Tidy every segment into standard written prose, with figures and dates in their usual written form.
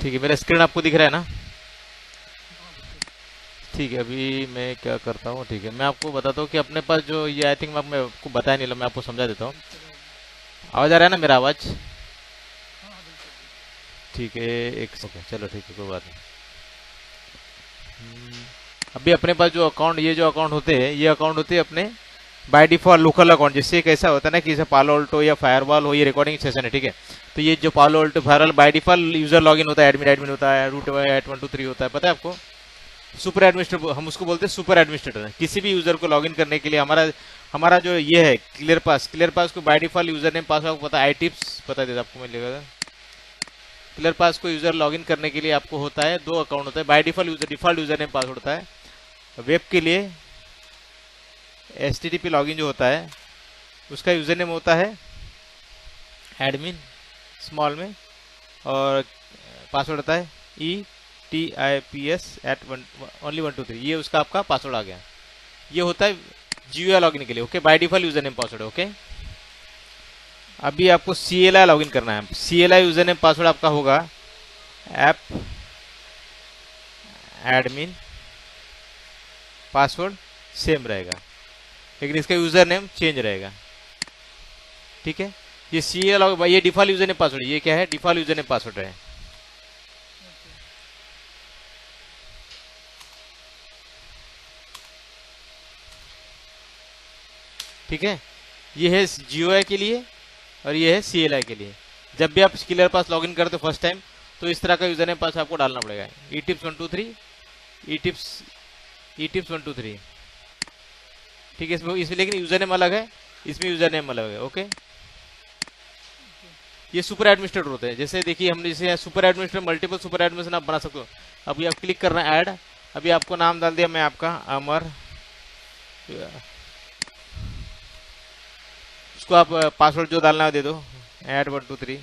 ठीक है, मेरा स्क्रीन आपको दिख रहा है ना? ठीक है, अभी मैं क्या करता हूँ, ठीक है मैं आपको बताता हूँ कि अपने पास जो ये आई थिंक मैं आपको बताया नहीं, लो मैं आपको समझा देता हूँ। आवाज़ आ रहा है ना मेरा आवाज़? ठीक है, एक ओके चलो ठीक है, कोई बात नहीं। अभी अपने पास जो अकाउंट, ये जो अकाउंट होते हैं, ये अकाउंट होते हैं अपने बाय डिफॉल्ट लोकल अकाउंट। जिससे कैसा होता है ना कि जैसे पालो अल्टो या फायरवॉल हो, ये रिकॉर्डिंग सेशन है, ठीक है। तो ये जो पालो Alto firewall by default user login होता है, एडमिन एडमिन होता है, रूट 8123 होता है, पता है आपको? सुपर एडमिनिस्ट्रेटर हम उसको बोलते हैं, सुपर एडमिनिस्ट्रेटर। किसी भी यूजर को लॉगिन करने के लिए हमारा हमारा जो ये है क्लियर पास को by default user name password पता है, आई टिप्स पता देता आपको मिलेगा। क्लियर पास को यूजर लॉगिन करने के लिए आपको होता है दो अकाउंट होता है by default user name password होता है। वेब के लिए HTTP लॉगिन जो होता है उसका यूजर नेम होता है एडमिन स्मॉल में, और पासवर्ड होता है ETIPS@only123। ये उसका आपका पासवर्ड आ गया। ये होता है GUI लॉगिन के लिए, okay, by default user name password, okay. अभी आपको CLI लॉगिन करना है। CLI यूजर नेम पासवर्ड आपका होगा ऐप एडमिन, पासवर्ड सेम रहेगा लेकिन इसका यूजर नेम चेंज रहेगा, ठीक है। ये CLI ये डिफॉल्ट यूजर नेम पासवर्ड, ये क्या है, डिफॉल्ट यूजर नेम पासवर्ड है। ठीक है, ये है GUI के लिए और ये है CLI के लिए। जब भी आप क्लियर पास लॉगिन करते हो फर्स्ट टाइम, तो इस तरह का यूजर नेम पास आपको डालना पड़ेगा, etips123 etips123, ठीक है। इसमें लेकिन यूजर नेम अलग है, इसमें यूजर नेम अलग है, ओके। ये सुपर एडमिनिस्ट्रेटर होते हैं। जैसे देखिए हमने जैसे super administrator, multiple super administrator आप बना सकते हो। अभी आप क्लिक करना ऐड, अभी आपको नाम डाल दिया मैं आपका अमर, उसको आप पासवर्ड जो डालना है दे दो, @123,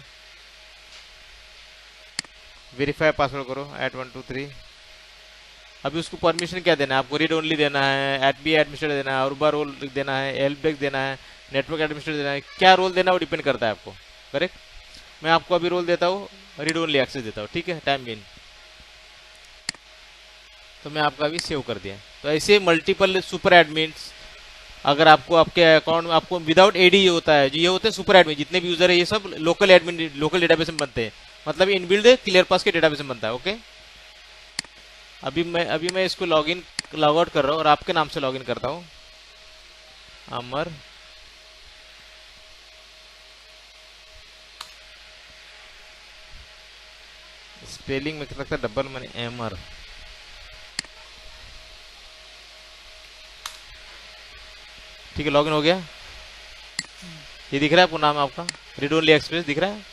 वेरीफाई पासवर्ड करो @123। अभी उसको परमिशन क्या देना है आपको, रीड ओनली देना है, एडबी एडमिनिस्ट्रेटर देना है, अरुबा रोल देना है, हेल्प डेस्क देना है, नेटवर्क एडमिनिस्ट्रेटर देना है, क्या रोल देना है वो डिपेंड करता है आपको, करेक्ट। मैं आपको अभी रोल देता हूँ, रीड ओनली एक्सेस देता हूँ, ठीक है, टाइम बिन। तो मैं आपका अभी सेव कर दिया। तो ऐसे मल्टीपल सुपर एडमिन्स, अगर आपको आपके अकाउंट में आपको विदाउट एडी होता है, जो ये होते हैं सुपर एडमिन, जितने भी यूजर है ये सब लोकल एडमिन, लोकल डेटाबेस में बनते हैं, मतलब इनबिल्ड क्लियर पास के डेटाबेस में बनता है, ओके। अभी मैं इसको लॉग आउट कर रहा हूँ और आपके नाम से लॉगिन करता हूँ, अमर। स्पेलिंग में लगता है डबल मनी, एमर। ठीक है, लॉगिन हो गया। ये दिख रहा है आपको नाम आपका, रीड ओनली एक्सप्रेस दिख रहा है।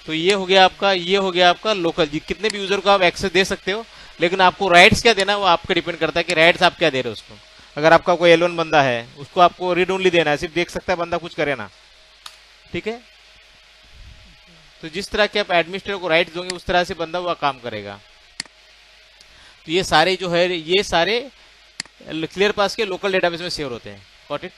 तो ये हो गया आपका, ये हो गया आपका लोकल। कितने भी यूजर को आप एक्सेस दे सकते हो, लेकिन आपको राइट्स क्या देना है वो आपका डिपेंड करता है कि राइट्स आप क्या दे रहे हो उसको। अगर आपका कोई L1 बंदा है, उसको आपको रीड ओनली देना है, सिर्फ देख सकता है बंदा, कुछ करे ना, ठीक है। तो जिस तरह के आप एडमिनिस्ट्रेटर को राइट्स दोगे उस तरह से बंदा वो काम करेगा। तो ये सारे जो है, ये सारे क्लियर पास के लोकल डेटाबेस में सेव होते हैं, गॉट इट।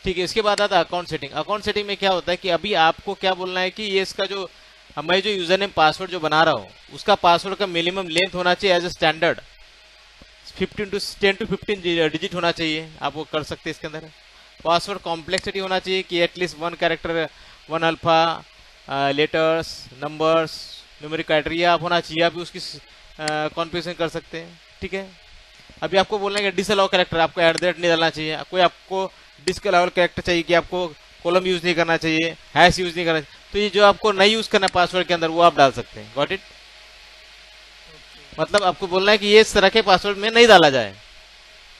ठीक है, इसके बाद आता है अकाउंट सेटिंग। अकाउंट सेटिंग में क्या होता है कि अभी आपको क्या बोलना है कि ये इसका जो मैं जो यूजर नेम पासवर्ड जो बना रहा हूँ, उसका पासवर्ड का मिनिमम लेंथ होना चाहिए as a standard 10 to 15 digit होना चाहिए। आप वो कर सकते हैं इसके अंदर। पासवर्ड कॉम्प्लेक्सिटी होना चाहिए कि at least 1 character, 1 alpha, letters, numbers, numeric criteria आप होना चाहिए। आप उसकी कॉन्फ़िगरेशन कर सकते हैं, ठीक है। अभी आपको बोलना है कि डिसअलाउ कैरेक्टर आपको @ नहीं डालना चाहिए, कोई आपको डिसअलाउ कैरेक्टर चाहिए कि आपको कॉलम यूज नहीं करना चाहिए, हैश यूज नहीं करना चाहिए। तो ये जो आपको नहीं यूज करना पासवर्ड के अंदर वो आप डाल सकते हैं, गॉट इट। मतलब आपको बोलना है कि ये इस तरह के पासवर्ड में नहीं डाला जाए,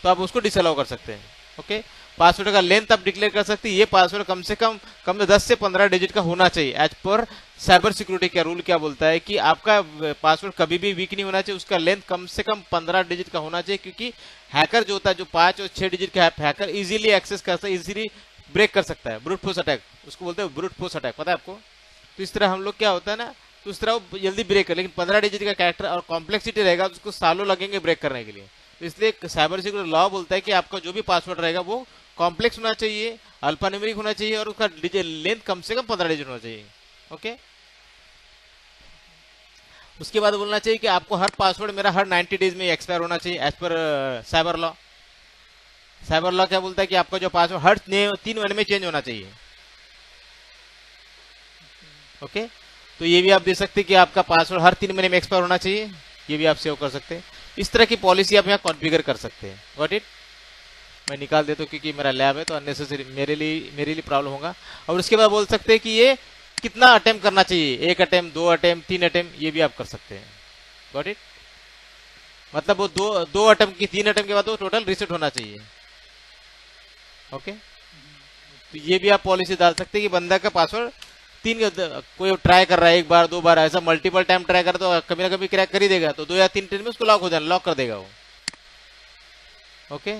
तो आप उसको डिसअलाउ कर सकते हैं, ओके। पासवर्ड का लेंथ आप डिक्लेयर कर सकते हैं। ये पासवर्ड कम से कम 10 से 15 डिजिट का होना चाहिए। एज पर साइबर सिक्योरिटी का रूल क्या बोलता है कि आपका पासवर्ड कभी भी वीक नहीं होना चाहिए, उसका लेंथ कम से कम 15 डिजिट का होना चाहिए। क्योंकि हैकर जो होता है, जो 5 और 6 डिजिट का हैकर इजीली एक्सेस कर सकता है, इजीली ब्रेक कर सकता है। ब्रूट फोर्स अटैक उसको बोलते हैं, ब्रूट फोर्स अटैक, पता है आपको। तो इस तरह हम लोग क्या होता है ना, तो उस तरह वो जल्दी ब्रेक कर, लेकिन 15 डिजिट का कैरेक्टर और कॉम्प्लेक्सिटी रहेगा तो उसको सालों लगेंगे ब्रेक करने के लिए। तो इसलिए साइबर सिक्योरिटी लॉ बोलता है कि आपका जो भी पासवर्ड रहेगा वो कॉम्प्लेक्स होना चाहिए, अल्फान्यूमेरिक होना चाहिए और उसका लेंथ कम से कम 15 डिजिट होना चाहिए, ओके। उसके बाद बोलना चाहिए कि आपको हर पासवर्ड मेरा हर 90 डेज में एक्सपायर होना चाहिए as per cyber law. Cyber law क्या बोलता है कि आपका जो पासवर्ड हर 3 महीने में चेंज होना चाहिए। ओके, तो ये भी आप दे सकते हैं कि आपका पासवर्ड हर 3 महीने में एक्सपायर होना चाहिए, ये भी आप सेव कर सकते हैं। इस तरह की पॉलिसी आप यहाँ कॉन्फ़िगर कर सकते हैं। Got it. मैं निकाल देता हूँ क्योंकि मेरा लैब है तो अननेसेसरी मेरे लिए प्रॉब्लम होगा। और उसके बाद बोल सकते हैं कि ये कितना अटेम्प्ट करना चाहिए, 1 अटेम्प्ट, 2 अटेम्प्ट, 3 अटेम्प्ट, ये भी आप कर सकते हैं। Got it. मतलब वो दो अटेम्प्ट की 3 अटेम्प्ट के बाद वो टोटल रिसेट होना चाहिए। ओके, तो ये भी आप पॉलिसी डाल सकते हैं कि बंदा का पासवर्ड कोई ट्राई कर रहा है 1 बार 2 बार, ऐसा मल्टीपल टाइम ट्राई कर तो कभी ना कभी क्रैक कर ही देगा, तो 2 या 3 टाइम में उसको लॉक हो जाना, लॉक कर देगा वो। ओके,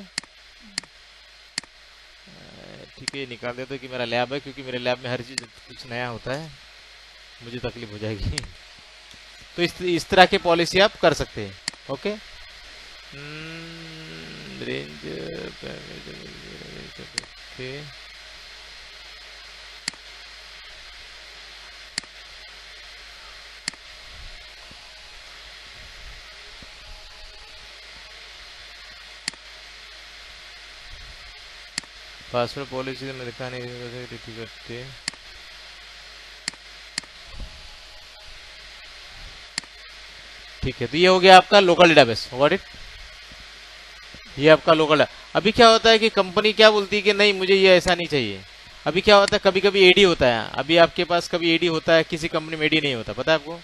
ठीक है, निकाल देते कि मेरा लैब है, क्योंकि मेरे लैब में हर चीज कुछ नया होता है, मुझे तकलीफ हो जाएगी। तो इस तरह की पॉलिसी आप कर सकते हैं। ओके, रेंज पासवर्ड पॉलिसी में दिखा नहीं करते। ठीक है, तो ये हो गया आपका लोकल डेटाबेस। व्हाट इट, ये आपका लोकल है। अभी क्या होता है कि कंपनी क्या बोलती है कि नहीं मुझे ये ऐसा नहीं चाहिए। अभी क्या होता है, कभी कभी एडी होता है। अभी आपके पास कभी एडी होता है, किसी कंपनी में एडी नहीं होता, पता है आपको।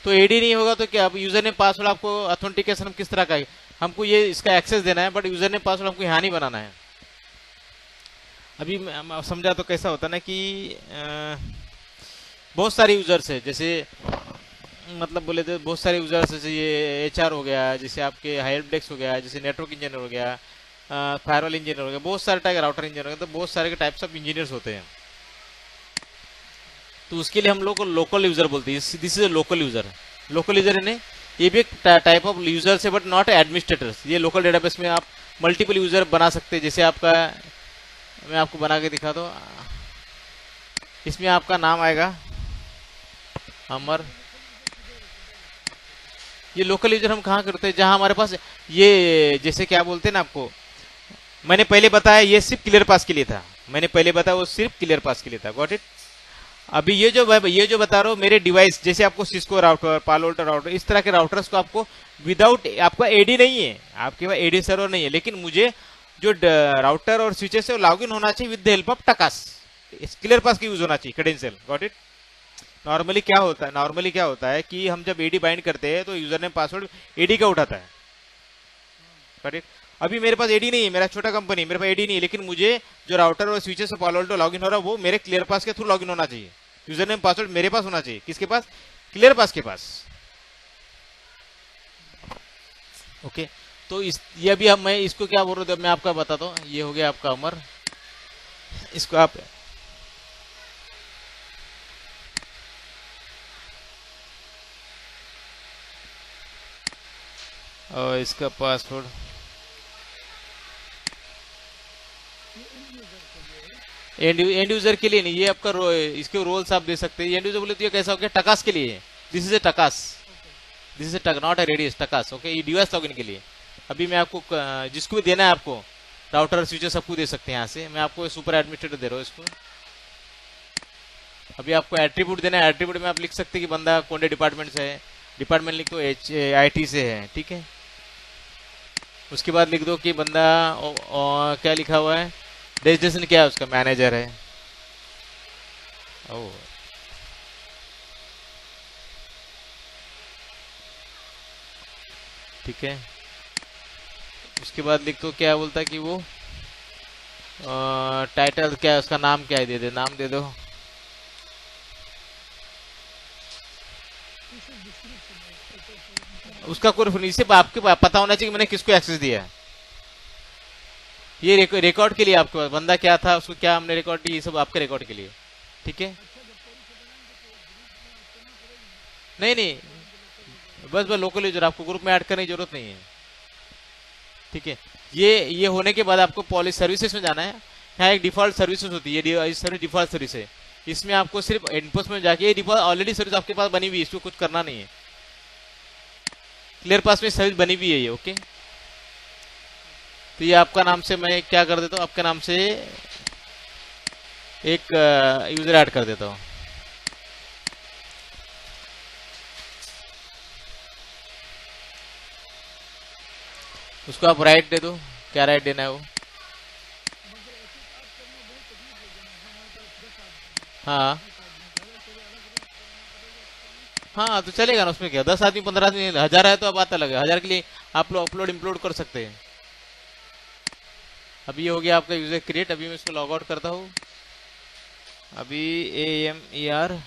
तो एडी नहीं होगा तो क्या, अब यूजर ने पासवर्ड आपको ऑथेंटिकेशन हम किस तरह का है, हमको ये इसका एक्सेस देना है, बट यूजर ने पासवर्ड हमको यहाँ नहीं बनाना है। अभी समझा तो कैसा होता है ना कि बहुत सारे यूजर्स है, जैसे मतलब बोले तो बहुत सारे यूजर्स, जैसे ये एचआर हो गया, जैसे आपके हेल्प डेस्क हो गया, जैसे नेटवर्क इंजीनियर हो गया, फायरवॉल इंजीनियर हो गया, बहुत सारे टाइप राउटर इंजीनियर हो गया, तो बहुत सारे के टाइप्स ऑफ इंजीनियर्स होते हैं। तो उसके लिए हम लोग को लोकल यूजर बोलते हैं। This is A local user. Local user है ये भी एक टाइप ऑफ यूजर्स है, बट नॉट एडमिनिस्ट्रेटर्स। ये लोकल डेटाबेस में आप मल्टीपल यूजर बना सकते हैं। जैसे आपका, मैं आपको बना के दिखा दो, इसमें आपका नाम आएगा अमर। ये लोकल यूजर हम कहाँ करते हैं, जहां हमारे पास ये, जैसे क्या बोलते हैं ना आपको, मैंने पहले बताया ये सिर्फ क्लियर पास के लिए था, मैंने पहले बताया वो सिर्फ क्लियर पास के लिए था। Got it. अभी ये जो बता रहा हूँ मेरे डिवाइस, जैसे आपको सिस्को राउटर, पालोल्टो राउटर, इस तरह के राउटर्स को आपको विदाउट, आपका एडी नहीं है, आपके पास एडी सर्वर नहीं है, लेकिन मुझे जो राउटर और स्विचेस से लॉग इन होना चाहिए with the help of TACACS, clear pass की यूज होना चाहिए, क्रेडेंशियल। Got it. नॉर्मली क्या होता है कि हम जब एडी बाइंड करते हैं तो यूजर नेम पासवर्ड एडी का उठाता है। Got it. अभी मेरे पास एडी नहीं है, मेरा छोटा कंपनी, मेरे पास एडी नहीं है, लेकिन मुझे जो राउटर और स्विचेस से पालोल्टो लॉग इन हो रहा है वो मेरे क्लियर पास के थ्रू लॉग इन होना चाहिए। यूजर नेम पासवर्ड मेरे पास होना चाहिए, किसके पास, क्लियर पास के पास। ओके, तो ये अभी मैं इसको क्या बोल रहा हूँ, मैं आपका बताता हूँ। ये हो गया आपका अमर, इसको आप और इसका पासवर्ड एंड यूजर के लिए नहीं, ये आपका इसके रोल्स आप दे सकते हैं। एंड यूजर बोले तो ये कैसा हो गया, टकास के लिए। This is a TACACS, this is a not a RADIUS, TACACS. Okay, ये डिवाइस लॉगिन के लिए। अभी मैं आपको जिसको भी देना है, आपको राउटर स्विचर सबको दे सकते हैं यहाँ से। मैं आपको सुपर एडमिनिस्ट्रेटर दे रहा हूँ इसको। अभी आपको एट्रीब्यूट देना है, एट्रीब्यूट में आप लिख सकते हैं कि बंदा कौन से डिपार्टमेंट से है, डिपार्टमेंट लिख दो IT से है, ठीक है। उसके बाद लिख दो कि बंदा क्या लिखा हुआ है, डेजिग्नेशन क्या है उसका, मैनेजर है। ओह, ठीक है। उसके बाद लिख दो क्या बोलता है कि वो टाइटल क्या है उसका, नाम क्या है, दे दे, नाम दे दो। उसका कोई इसे आपके पता होना चाहिए कि मैंने किसको एक्सेस दिया है। ये रिकॉर्ड के लिए आपके पास बंदा क्या था, उसको क्या हमने रिकॉर्ड किया, ये सब आपके रिकॉर्ड के लिए, ठीक है। नहीं, बस लोकल यूजर, आपको ग्रुप में ऐड करने की जरूरत नहीं है, ठीक है। ये होने के बाद आपको पॉलिसी सर्विसेज में जाना है। यहाँ एक डिफॉल्ट सर्विसेज होती है, ये सर्विस डिफॉल्ट सर्विस है। इसमें आपको सिर्फ इनपुट्स में जाके, ये डिफॉल्ट ऑलरेडी सर्विस आपके पास बनी हुई है, इसको कुछ करना नहीं है, क्लियर पास में सर्विस बनी भी है ये। ओके, तो ये आपका नाम से मैं क्या कर देता हूँ, आपके नाम से एक यूजर ऐड कर देता हूँ। उसको आप राइट दे दो, क्या राइट देना है वो। हाँ हाँ, तो चलेगा ना, उसमें क्या, 10 आदमी 15 आदमी, 1000 है तो अब आता लगे, 1000 के लिए आप लोग अपलोड इम्प्लोड कर सकते हैं। अभी ये हो गया आपका यूजर क्रिएट। अभी मैं इसको लॉग आउट करता हूँ। अभी AMER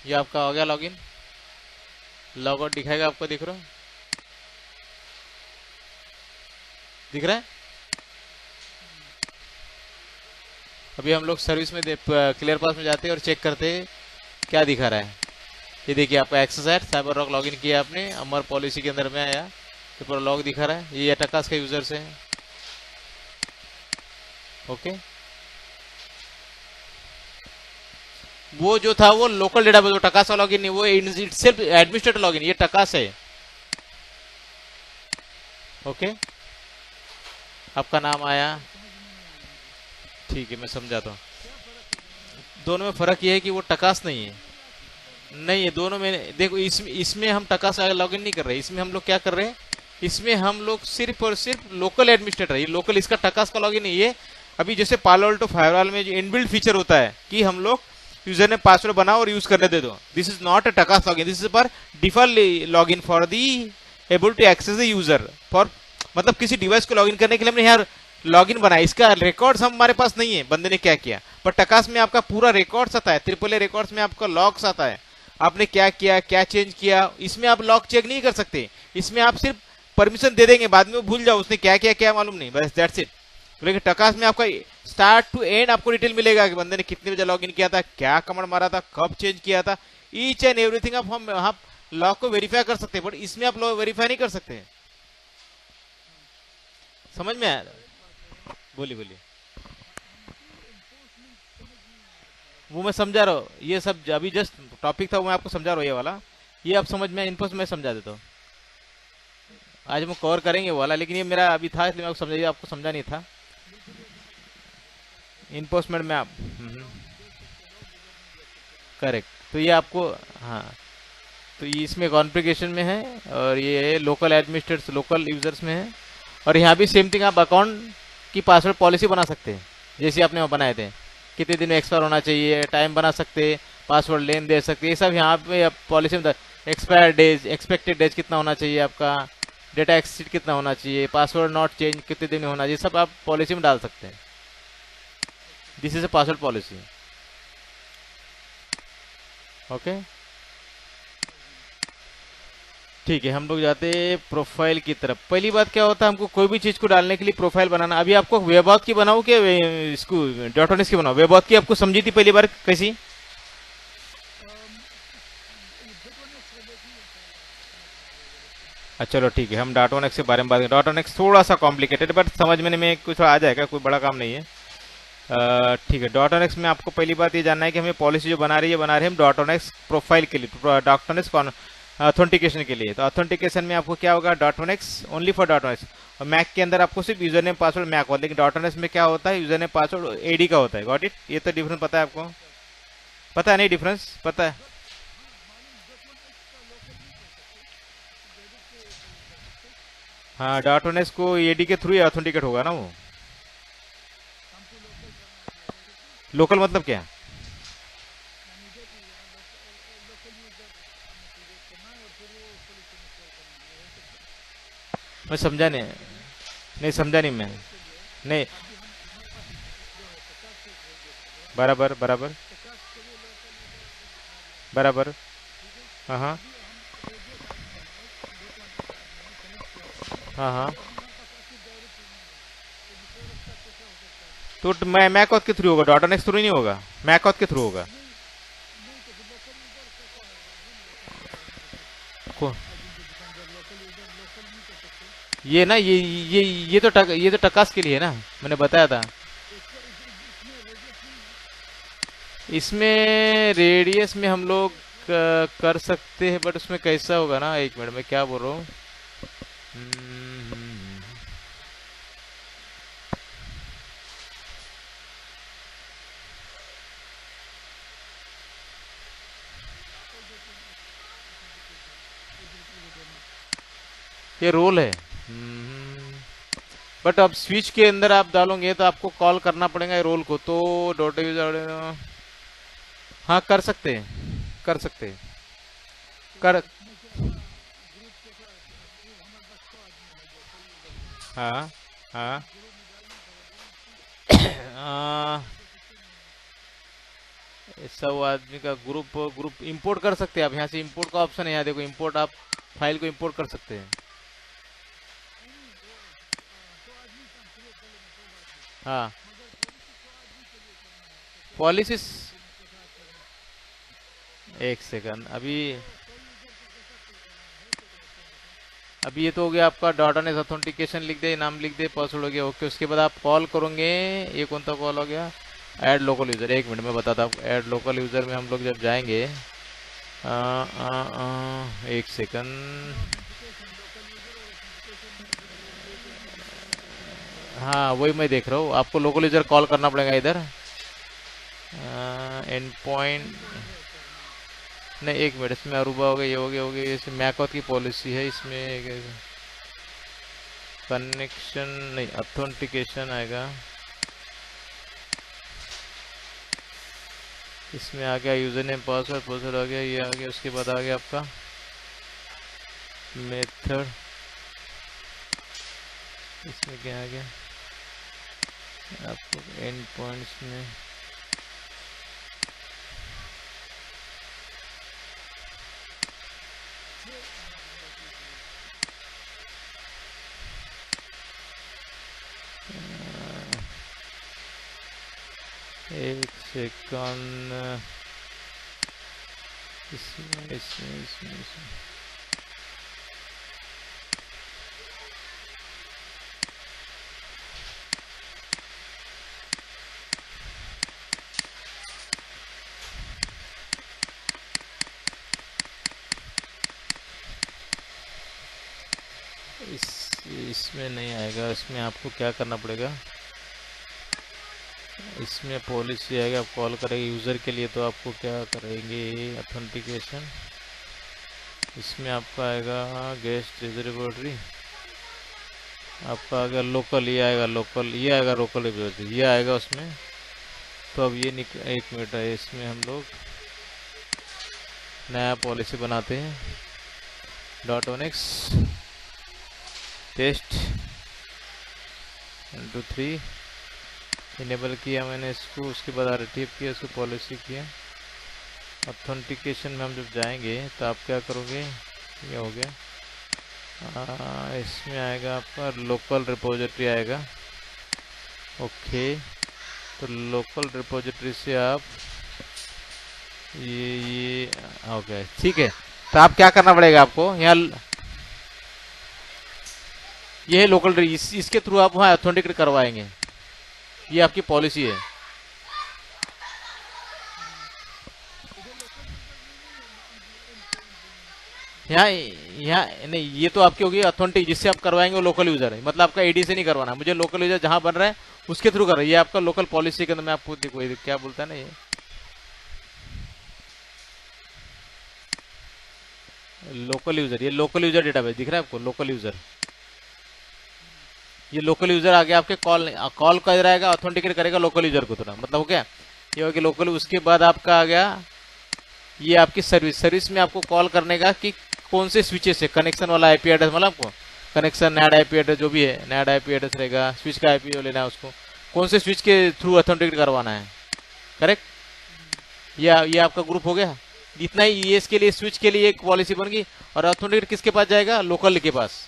ये आपका हो गया लॉगिन। लॉग आउट दिखाएगा आपको, दिख रहा है, दिख रहा है। अभी हम लोग सर्विस में क्लियर पास में जाते हैं और चेक करते हैं क्या दिखा रहा है। ये देखिए आपका एक्सेस है, साइबर रॉक लॉगिन किया आपने, अमर पॉलिसी के अंदर में आया तो पूरा लॉग दिखा रहा है। ये अटकास का यूजर से है। ओके, वो जो था वो लोकल डेटाबेस, वो टकास का लॉगिन नहीं, वो इटसेल्फ एडमिनिस्ट्रेटर लॉगिन, ये टकास है। ओके, आपका नाम आया, ठीक है, मैं समझाता हूँ। दोनों में फर्क ये है कि वो टकास नहीं है, नहीं है दोनों में। देखो इसमें हम टकास लॉगिन नहीं कर रहे, इसमें हम लोग क्या कर रहे हैं, इसमें हम लोग सिर्फ और सिर्फ लोकल एडमिनिस्ट्रेटर, ये लोकल, इसका टकास का लॉगिन नहीं है। अभी जैसे पालो अल्टो फायरवॉल में जो इनबिल्ट फीचर होता है कि हम लोग यूजर ने पासवर्ड बनाओ और यूज करने दे दो, this is not a TACACS login, this is per default login for the able to access the user for, मतलब किसी डिवाइस को लॉगिन करने के लिए हमने यहाँ लॉगिन बनाया, इसका रिकॉर्ड्स हमारे पास नहीं है बंदे ने क्या किया, पर टकास में आपका पूरा रिकॉर्ड्स आता है, AAA रिकॉर्ड्स में आपका लॉग्स आता है, आपने क्या किया, क्या चेंज किया। इसमें आप लॉग चेक नहीं कर सकते, इसमें आप सिर्फ परमिशन दे देंगे, बाद में भूल जाओ उसने क्या किया क्या मालूम नहीं, बस दैट्स इट। लेकिन टकास में आपका स्टार्ट टू एंड आपको डिटेल मिलेगा कि बंदे ने कितने बजे लॉगिन किया था, क्या कमांड मारा था, कब चेंज किया था, ईच एंड एवरीथिंग आप लॉग को वेरीफाई कर सकते हैं, बट इसमें आप लॉग वेरीफाई नहीं कर सकते। समझ में आया? बोलिए बोलिए। वो मैं समझा रहा हूँ, ये सब अभी जस्ट टॉपिक था वो मैं आपको समझा रहा हूँ, ये वाला, ये आप समझ में, इनपुट में समझा देता हूँ। आज हम कवर करेंगे वो वाला, लेकिन ये मेरा अभी था इसलिए मैं आपको समझा, आपको समझा नहीं था। इनपोस्टमेंट में आप करेक्ट, तो ये आपको, हाँ, तो ये इसमें कॉन्फ़िगरेशन में है और ये लोकल एडमिनिस्ट्रेटर्स लोकल यूजर्स में है। और यहाँ भी सेम थिंग, आप अकाउंट की पासवर्ड पॉलिसी बना सकते हैं जैसे आपने वहाँ बनाए थे, कितने दिन में एक्सपायर होना चाहिए, टाइम बना सकते हैं, पासवर्ड लेन दे सकते हैं, ये सब यहाँ पे पॉलिसी में। एक्सपायर डेज, एक्सपेक्टेड डेज कितना होना चाहिए आपका, डेटा एक्सिट कितना होना चाहिए, पासवर्ड नॉट चेंज कितने दिन में होना चाहिए, सब आप पॉलिसी में डाल सकते हैं। This is a password policy. Okay, ठीक है, हम लोग जाते हैं प्रोफाइल की तरफ। पहली बात क्या होता है, हमको कोई भी चीज को डालने के लिए प्रोफाइल बनाना। अभी आपको वेबऑथ की बनाऊं क्या इसको डॉटोनिक्स की बनाओ? वेबऑथ की आपको समझी थी पहली बार कैसी? अच्छा चलो ठीक है, हम डॉटोनिक्स के बारे में बात करें। डॉटोनिक्स थोड़ा सा कॉम्प्लिकेटेड, बट समझने में कुछ आ जाएगा, कोई बड़ा काम नहीं है। ठीक है, डॉटोनिक्स में आपको पहली बात ये जानना है कि हमें पॉलिसी जो बना रही है हम डॉटोनिक्स प्रोफाइल के लिए, डॉटोनिक्स ऑथेंटिकेशन के लिए। तो ऑथेंटिकेशन में आपको क्या होगा, डॉटोनिक्स ओनली फॉर डॉटोनिक्स, और मैक के अंदर आपको सिर्फ यूजर नेम पासवर्ड मैक होता है, लेकिन डॉटोनिक्स में क्या होता है, यूजर नेम पासवर्ड एडी का होता है। Got it? ये तो डिफरेंस पता है आपको? पता है नहीं डिफरेंस? पता है? हाँ, डॉटोनिक्स को एडी के थ्रू ही ऑथेंटिकेट होगा ना वो। लोकल मतलब क्या? मैं समझा नहीं, नहीं समझा नहीं मैं, नहीं। बराबर बराबर बराबर। हाँ हाँ हाँ हाँ, तो मैं मैकऑथ के थ्रू होगा, डॉटोनिक्स थ्रू नहीं होगा, मैकऑथ के थ्रू होगा। को ये ना, ये तो टकास के लिए है ना, मैंने बताया था। इसमें रेडियस में हम लोग कर सकते हैं, बट उसमें कैसा होगा ना, एक मिनट में क्या बोल रहा हूँ। ये रोल है। बट अब स्विच के अंदर आप डालोगे तो आपको कॉल करना पड़ेगा रोल को, तो डॉट यूजर। हाँ कर सकते हैं, कर सकते हैं, कर। हाँ हाँ। आ, सब आदमी का ग्रुप ग्रुप इंपोर्ट कर सकते हैं आप, यहाँ से इंपोर्ट का ऑप्शन है, यहाँ देखो इंपोर्ट, आप फाइल को इंपोर्ट कर सकते हैं। हाँ पॉलिसीज, एक सेकंड, अभी अभी ये तो हो गया आपका डाटा नेस ऑथेंटिकेशन, लिख दे, नाम लिख दे, पासवर्ड हो गया, ओके। उसके बाद आप कॉल करोगे, ये कौन सा कॉल हो गया, ऐड लोकल यूजर। एक मिनट में बताता हूँ, ऐड लोकल यूजर में हम लोग जब जाएंगे, एक सेकंड, हाँ वही मैं देख रहा हूँ, आपको लोकल यूजर कॉल करना पड़ेगा इधर, एंड पॉइंट। नहीं एक मिनट, इसमें अरूबा हो गया, ये हो गया, हो गया, इसमें मैकओथ की पॉलिसी है, इसमें कनेक्शन नहीं, ऑथेंटिकेशन आएगा, इसमें आ गया यूजर नेम पासवर्ड, पासवर्ड आ गया, ये आ गया, उसके बाद आ गया आपका मेथड, इसमें क्या आ गया आपको एंड पॉइंट्स में, एक सेकंड, इसमें इसमें इसमें इसमें इसमें नहीं आएगा, इसमें आपको क्या करना पड़ेगा, इसमें पॉलिसी आएगा, आप कॉल करेंगे यूज़र के लिए, तो आपको क्या करेंगे, ऑथेंटिकेशन, इसमें आपका आएगा गेस्ट रिजर्वेटरी, आपका आएगा लोकल, ये आएगा लोकल, ये आएगा लोकल रिजर्वेटरी, ये आएगा उसमें। तो अब ये एक मिनट है, इसमें हम लोग नया पॉलिसी बनाते हैं, डॉट ओनिक्स टेस्ट 1 2 3 इनेबल किया मैंने इसको, उसके बाद आरटीएफ किया, उसको पॉलिसी किया, ऑथेंटिकेशन में हम जब जाएंगे तो आप क्या करोगे, ये हो गया, इसमें आएगा आपका लोकल रिपोजिटरी आएगा, ओके। तो लोकल रिपोजिटरी से आप ये ओके ठीक है। तो आप क्या करना पड़ेगा आपको, यहाँ ये है लोकल, इसके थ्रू आप वहाँ ऑथेंटिकेट करवाएंगे, ये आपकी पॉलिसी है। यहाँ यहाँ नहीं, ये तो आपकी होगी ऑथेंटिक, जिससे आप करवाएंगे वो लोकल यूजर है, मतलब आपका आईडी से नहीं करवाना, मुझे लोकल यूजर जहां बन रहा है उसके थ्रू कर रहा है, ये आपका लोकल पॉलिसी के अंदर। मैं आपको देखो क्या बोलता है ना, ये लोकल यूजर, ये लोकल यूजर डेटाबेस दिख रहा है आपको, लोकल यूजर, ये लोकल यूजर आ गया आपके, कॉल कर रहेगा, ऑथेंटिकेट करेगा लोकल यूजर को, थोड़ा मतलब हो गया, ये हो गया लोकल। उसके बाद आपका आ गया ये आपकी सर्विस, सर्विस में आपको कॉल करने का कि कौन से स्विचेस है, कनेक्शन वाला आईपी एड्रेस, मतलब आपको कनेक्शन नैड आईपी एड्रेस जो भी है, नैड आईपी एड्रेस रहेगा, स्विच का आईपी लेना है उसको, कौन से स्विच के थ्रू ऑथेंटिकेट करवाना है, करेक्ट। ये आपका ग्रुप हो गया, इतना ही, ये इसके लिए स्विच के लिए एक पॉलिसी बन गई। और ऑथेंटिकेट किसके पास जाएगा, लोकल के पास।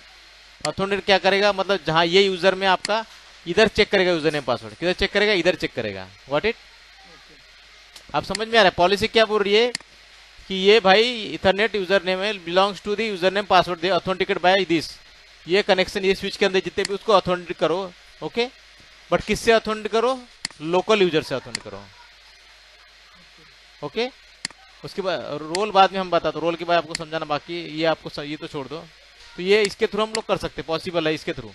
ऑथेंटिकेट क्या करेगा, मतलब जहां ये यूजर में आपका इधर चेक करेगा यूजर नेम पासवर्ड, किधर चेक करेगा, इधर चेक करेगा, व्हाट इट, आप समझ में आ रहा है पॉलिसी क्या बोल रही है, कि ये भाई इथरनेट यूजर नेम है, belongs to the user name password they authenticate by this, ये कनेक्शन, ये स्विच के अंदर जितने भी उसको ऑथेंटिकेट करो, ओके। बट किससे ऑथेंटिकेट करो, लोकल यूजर से ऑथेंटिकेट करो, ओके, उसके बाद रोल बाद में हम बता, तो रोल के बाद आपको समझाना बाकी, ये आपको ये तो छोड़ दो। तो ये इसके थ्रू हम लोग कर सकते, पॉसिबल है इसके थ्रू।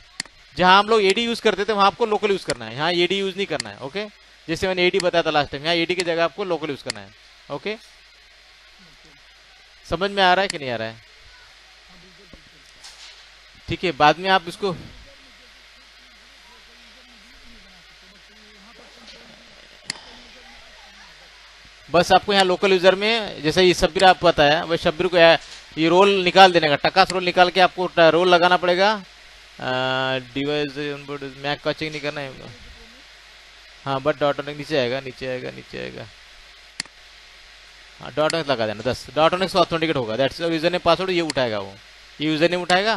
जहां हम लोग एडी यूज करते थे वहां आपको लोकल यूज करना है, यहाँ एडी यूज नहीं करना है। ओके, जैसे मैंने एडी बताया था लास्ट टाइम, यहाँ एडी की जगह आपको लोकल यूज करना है। ओके, समझ में आ रहा है कि नहीं आ रहा है? ठीक है, बाद में आप इसको बस आपको यहाँ लोकल यूजर में जैसे ये शब्बीर आप बताया, वह शब्बीर को ये रोल निकाल देने का, टकास रोल निकाल के आपको रोल लगाना पड़ेगा। डिवाइस मैक का चेक नहीं करना है। हाँ, बट डॉट नीचे आएगा, नीचे आएगा, नीचे आएगा। हाँ, डॉट लगा देना 10, डॉट से ऑथेंटिकेट होगा, दैट्स यूजर ने पासवर्ड ये उठाएगा, वो ये यूजर ने उठाएगा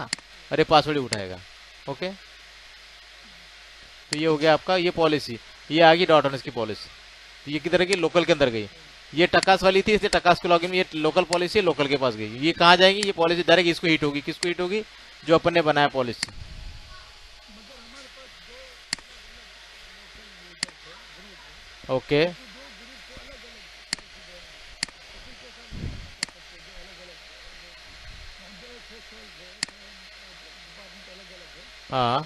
और ये पासवर्ड ही उठाएगा। ओके, तो ये हो गया आपका ये पॉलिसी, ये आ गई डॉट की पॉलिसी। ये किधर गई? लोकल के अंदर गई। ये टकास वाली थी, इसलिए टकास को लॉगिन, ये लोकल पॉलिसी लोकल के पास गई। ये कहाँ जाएगी? ये पॉलिसी डायरेक्ट इसको हिट होगी। किसको हिट होगी? जो अपन ने बनाया पॉलिसी। ओके, हाँ,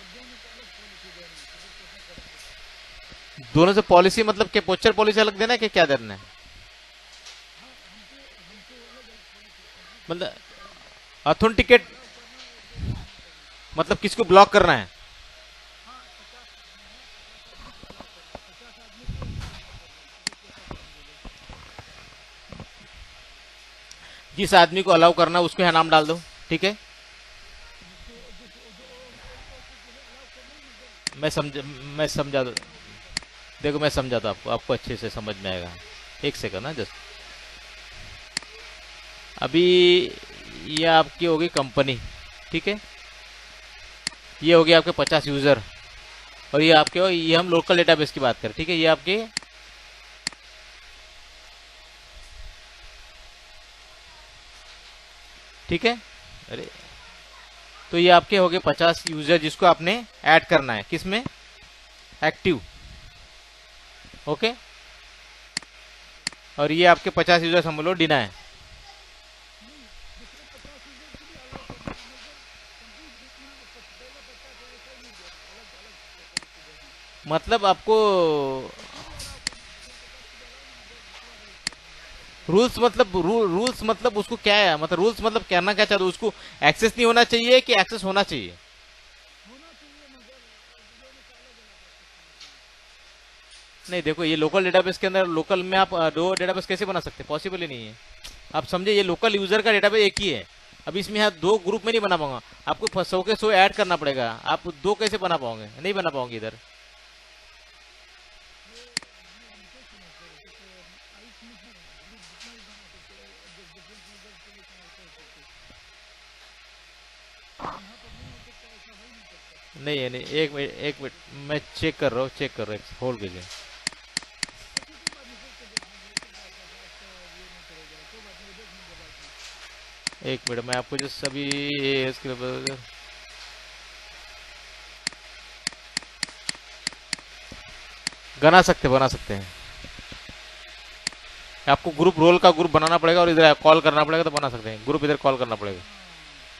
दोनों से पॉलिसी मतलब क्या, पोस्चर पॉलिसी अलग देना है कि क्या देना है? मतलब ऑथेंटिकेट मतलब किसको ब्लॉक करना है? जिस आदमी को अलाउ करना है उसको यहाँ नाम डाल दो। ठीक है, मैं समझ मैं समझा दो, देखो मैं समझाता आपको, आपको अच्छे से समझ में आएगा। एक सेकंड ना जस्ट। अभी ये आपकी होगी कंपनी, ठीक है, ये हो गया आपके 50 यूजर, और ये आपके ये हम लोकल डेटाबेस की बात करें। ठीक है, ये आपके ठीक है, अरे तो ये आपके हो गए 50 यूजर जिसको आपने ऐड करना है किसमें? एक्टिव। ओके, और ये आपके 50 यूजर समझ लो डिना है। मतलब आपको रूल्स मतलब रूल्स मतलब उसको क्या है, मतलब रूल्स मतलब कहना क्या चाहते हो? उसको एक्सेस नहीं होना चाहिए कि एक्सेस होना चाहिए? नहीं, देखो ये लोकल डेटाबेस के अंदर, लोकल में आप दो डेटाबेस कैसे बना सकते हैं? पॉसिबल ही नहीं है। आप समझे, ये लोकल यूजर का डेटाबेस एक ही है। अब इसमें यहाँ दो ग्रुप में नहीं बना पाऊंगा, आपको 100 के 100 ऐड करना पड़ेगा। आप दो कैसे बना पाओगे? नहीं बना पाओगे इधर। नहीं है, नहीं, एक मिनट, एक मिनट, मैं चेक कर रहा हूँ, चेक कर रहा हूँ, होल्ड कीजिए। एक मिनट, मैं आपको जो सभी इसके बना सकते हैं। आपको ग्रुप रोल का ग्रुप बनाना पड़ेगा और इधर कॉल करना पड़ेगा, तो बना सकते हैं ग्रुप, इधर कॉल करना पड़ेगा।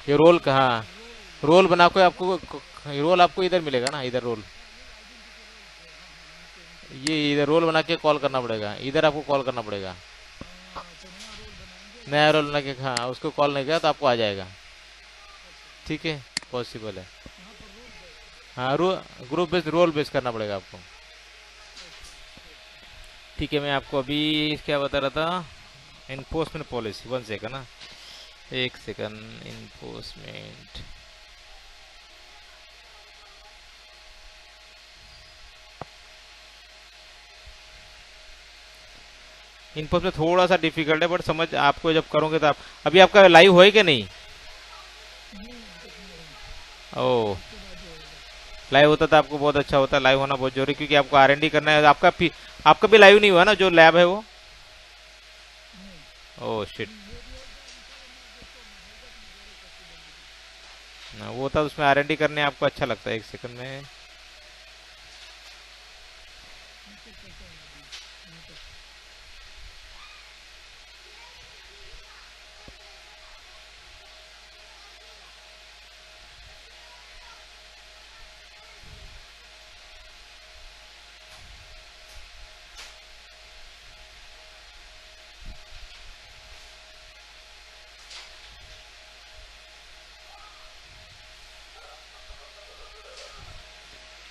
ये रोल कहाँ, रोल बना के आपको रोल आपको इधर मिलेगा ना, इधर रोल, ये इधर रोल बना के कॉल करना पड़ेगा, इधर आपको कॉल करना पड़ेगा। नया रोल बना के, हाँ, उसको कॉल नहीं किया तो आपको आ जाएगा। ठीक है, पॉसिबल है। हाँ, ग्रुप बेस रोल बेस करना पड़ेगा आपको। ठीक है, मैं आपको अभी क्या बता रहा था, इन्फोर्समेंट पॉलिसी, 1 सेकंड ना, 1 सेकंड, इन्फोर्समेंट, इन्फोर्समेंट थोड़ा सा डिफिकल्ट है, बट समझ आपको जब करोगे तो आप, अभी आपका लाइव है कि नहीं? ओ, लाइव होता तो आपको बहुत अच्छा होता, लाइव होना बहुत जरूरी, क्योंकि आपको R&D करना है। आपका भी लाइव नहीं हुआ ना जो लैब है वो? ओह शिट, वो होता उसमें R&D करने आपको अच्छा लगता है। 1 सेकंड में,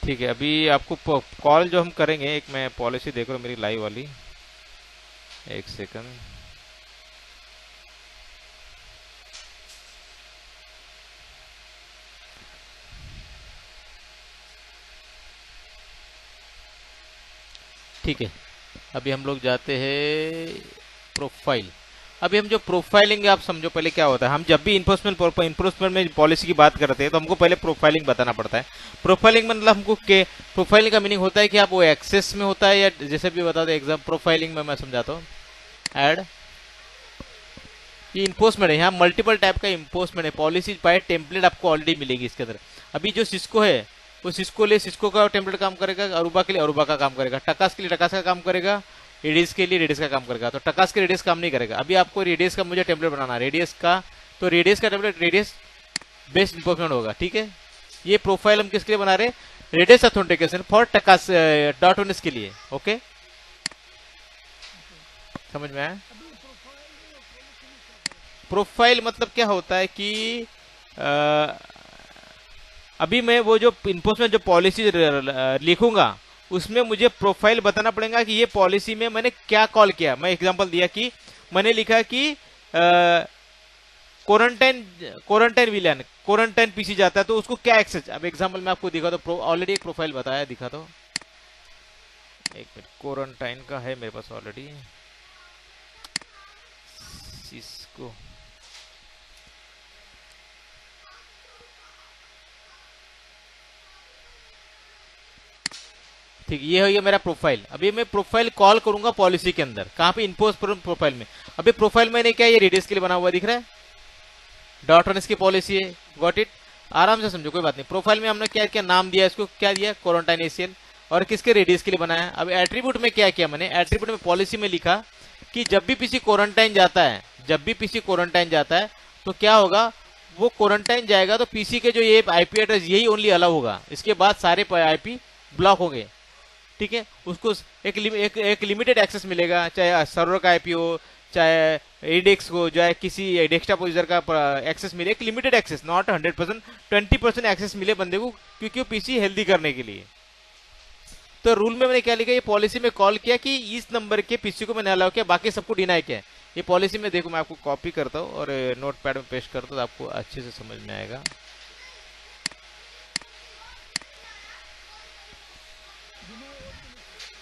ठीक है, अभी आपको कॉल जो हम करेंगे, एक मैं पॉलिसी देख रहा हूँ मेरी लाइव वाली, एक सेकंड। ठीक है, अभी हम लोग जाते हैं प्रोफाइल। अभी हम जो प्रोफाइलिंग, आप समझो पहले क्या होता है। हम जब भी इन्फोर्समेंट में पॉलिसी की बात करते हैं तो हमको पहले प्रोफाइलिंग बताना पड़ता है। प्रोफाइलिंग मतलब हमको के प्रोफाइलिंग का मीनिंग होता है कि आप वो एक्सेस में होता है या जैसे भी बता दो एग्जाम प्रोफाइलिंग में मैं समझाता हूँ। ऐड ये इन्फोर्समेंट है, यहाँ मल्टीपल टाइप का इन्फोर्समेंट है। पॉलिसी बाय टेम्पलेट आपको ऑलरेडी मिलेगी इसके अंदर। अभी जो सिस्को है वो सिस्को ले सिस्को का टेम्पलेट काम करेगा, अरूबा के लिए अरूबा का काम करेगा, टकास के लिए टकास का काम करेगा, रेडियस के लिए रेडियस का काम करेगा। तो टकास के रेडियस काम नहीं करेगा। अभी आपको रेडियस का मुझे टेम्पलेट बनाना है रेडियस का, तो रेडियस का टेम्पलेट रेडियस बेस्ड इन्फोर्समेंट होगा। ठीक है, ये प्रोफाइल हम किसके लिए बना रहे, RADIUS authentication for TACACS dot ओनस के लिए। ओके, समझ में आया? प्रोफाइल मतलब क्या होता है कि अभी मैं वो जो इन्फोर्समेंट जो पॉलिसी लिखूंगा उसमें मुझे प्रोफाइल बताना पड़ेगा कि ये पॉलिसी में मैंने क्या कॉल किया। मैं एग्जांपल दिया कि मैंने लिखा कि quarantine quarantine villain quarantine PC जाता है तो उसको क्या एक्सेस। अब एग्जांपल मैं आपको दिखा दो, ऑलरेडी एक प्रोफाइल बताया, दिखा दो एक मिनट। क्वारंटाइन का है मेरे पास ऑलरेडी, सिस्को ठीक, ये है ये मेरा प्रोफाइल। अभी मैं प्रोफाइल कॉल करूंगा पॉलिसी के अंदर, कहां पे, इन्फोर्स प्रोफाइल में। अभी प्रोफाइल मैंने क्या, ये रेडियस के लिए बना हुआ दिख रहा है, डॉट ऑन इसकी पॉलिसी है, गॉट इट। आराम से समझो, कोई बात नहीं। प्रोफाइल में हमने क्या क्या नाम दिया, इसको क्या दिया, क्वारंटाइन एशियन, और किसके रेडियस के लिए बनाया। अब एट्रीब्यूट में क्या किया मैंने, एट्रीब्यूट में पॉलिसी में लिखा कि जब भी पीसी क्वारंटाइन जाता है, जब भी पीसी क्वारंटाइन जाता है तो क्या होगा, वो क्वारंटाइन जाएगा तो पीसी के जो ये आईपी एड्रेस यही ओनली अलाउ होगा, इसके बाद सारे आईपी ब्लॉक होंगे। ठीक है, उसको एक लिमिटेड एक्सेस मिलेगा, चाहे सर्वर का आईपी हो, चाहे एडेक्स को, चाहे किसी डेस्कटॉप यूजर का एक्सेस मिले, एक लिमिटेड एक्सेस, नॉट 100%, 20% एक्सेस मिले बंदे को, क्योंकि वो पीसी हेल्दी करने के लिए। तो रूल में मैंने क्या लिखा, ये पॉलिसी में कॉल किया कि इस नंबर के पीसी को मैंने अलाउ किया, बाकी सबको डिनाई किया। ये पॉलिसी में देखो, मैं आपको कॉपी करता हूँ और नोट पैड में पेस्ट करता हूँ तो आपको अच्छे से समझ में आएगा।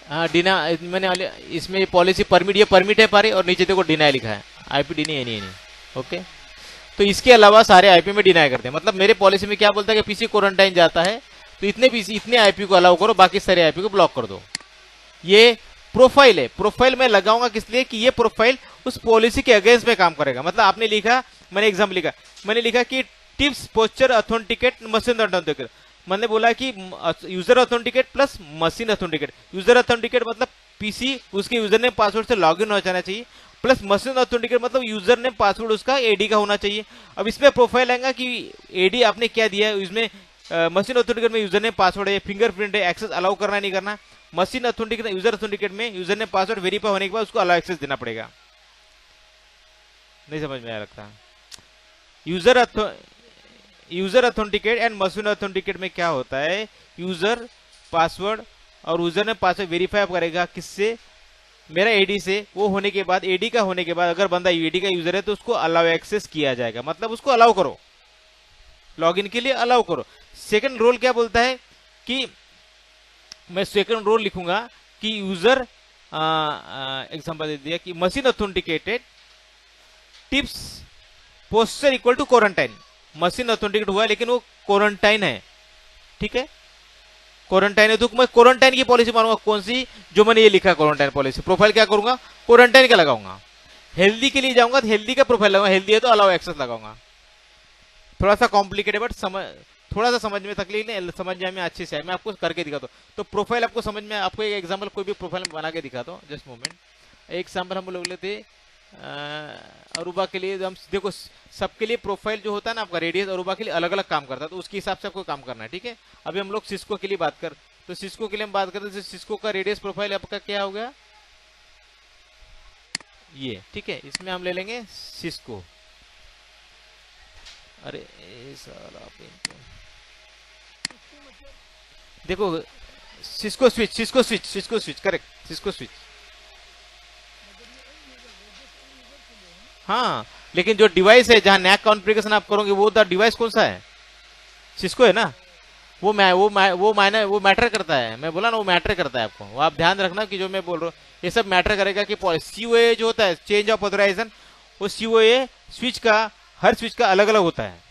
हाँ, डिना मैंने इसमें पॉलिसी परमिट, ये परमिट है पारे, और नीचे देखो डिनाई लिखा है, आईपी डिनी एनी एनी। ओके, तो इसके अलावा सारे आईपी में डिनाई करते हैं। मतलब मेरे पॉलिसी में क्या बोलता है कि पीसी क्वारंटाइन जाता है तो इतने पीसी इतने आईपी को अलाउ करो, बाकी सारे आईपी को ब्लॉक कर दो। ये प्रोफाइल है। प्रोफाइल में लगाऊंगा किस लिए, कि ये प्रोफाइल उस पॉलिसी के अगेंस्ट में काम करेगा। मतलब आपने लिखा, मैंने एग्जाम लिखा, मैंने लिखा कि tips posture authenticate machine authenticate, मैंने बोला कि user authenticate plus machine authenticate. User authenticate मतलब पीसी उसके यूजर नेम पासवर्ड से लॉगिन हो जाना चाहिए, प्लस मशीन ऑथेंटिकेट मतलब यूजर नेम पासवर्ड उसका एडी का होना चाहिए। अब इसमें प्रोफाइल आएगा कि एडी आपने क्या दिया है, इसमें मशीन ऑथेंटिकेट में यूजर नेम पासवर्ड है, फिंगरप्रिंट है, एक्सेस अलाउ करना नहीं करना। मशीन ऑथेंटिकेट यूजर ऑथेंटिकेट में यूजर नेम पासवर्ड वेरीफाई होने के बाद उसको अलाउ एक्सेस देना पड़ेगा। नहीं समझ में आया लगता है। User authenticate and machine authenticate में क्या होता है, यूजर पासवर्ड और यूजर ने पासवर्ड वेरीफाई करेगा किससे, मेरा एडी से। वो होने के बाद, एडी का होने के बाद अगर बंदा एडी का यूजर है तो उसको अलाउ एक्सेस किया जाएगा। मतलब उसको अलाउ करो, लॉगिन के लिए अलाउ करो। सेकंड रोल क्या बोलता है कि मैं सेकंड रोल लिखूंगा कि यूजर, एग्जांपल दे दिया कि machine authenticated tips posture equal to quarantine. Machine authenticate हुआ लेकिन वो क्वारंटाइन है। ठीक है, क्वारंटाइन है तो मैं क्वारंटाइन की पॉलिसी मारूंगा, कौन सी, जो मैंने ये लिखा क्वारंटाइन पॉलिसी। प्रोफाइल क्या करूंगा, क्वारंटाइन का लगाऊंगा। हेल्दी के लिए जाऊंगा तो हेल्दी का प्रोफाइल लगाऊंगा, हेल्दी है तो अलाउ एक्सेस लगाऊंगा। थोड़ा सा कॉम्प्लिकेटेड बट थोड़ा सा समझ में तकलीफ नहीं, समझ जाए में अच्छे से है। मैं आपको करके दिखाता हूँ तो प्रोफाइल आपको समझ में, आपको एक एग्जांपल कोई भी प्रोफाइल बना के दिखाता हूँ, जस्ट मोमेंट। एक एग्जांपल हम लोग लेते अरूबा के लिए। हम देखो सबके लिए प्रोफाइल जो होता है ना आपका, रेडियस अरूबा के लिए अलग अलग काम करता है, तो उसके हिसाब से आपको काम करना है। ठीक है, अभी हम लोग सिस्को के लिए बात कर, तो सिस्को के लिए हम बात करते हैं। सिस्को का रेडियस प्रोफाइल आपका क्या हो गया, ये। ठीक है, इसमें हम ले लेंगे सिस्को। अरे साला देखो, Cisco switch, Cisco switch, Cisco switch, correct, Cisco switch. हाँ, लेकिन जो डिवाइस है जहां नैक कॉन्फ़िगरेशन आप करोगे वो द डिवाइस कौन सा है? सिस्को है ना। वो मैटर करता है, मैं बोला ना वो मैटर करता है आपको, वो आप ध्यान रखना कि जो मैं बोल रहा हूँ ये सब मैटर करेगा कि सीओए जो होता है चेंज ऑफ ऑथराइजेशन, वो सीओए स्विच का, हर स्विच का अलग अलग होता है।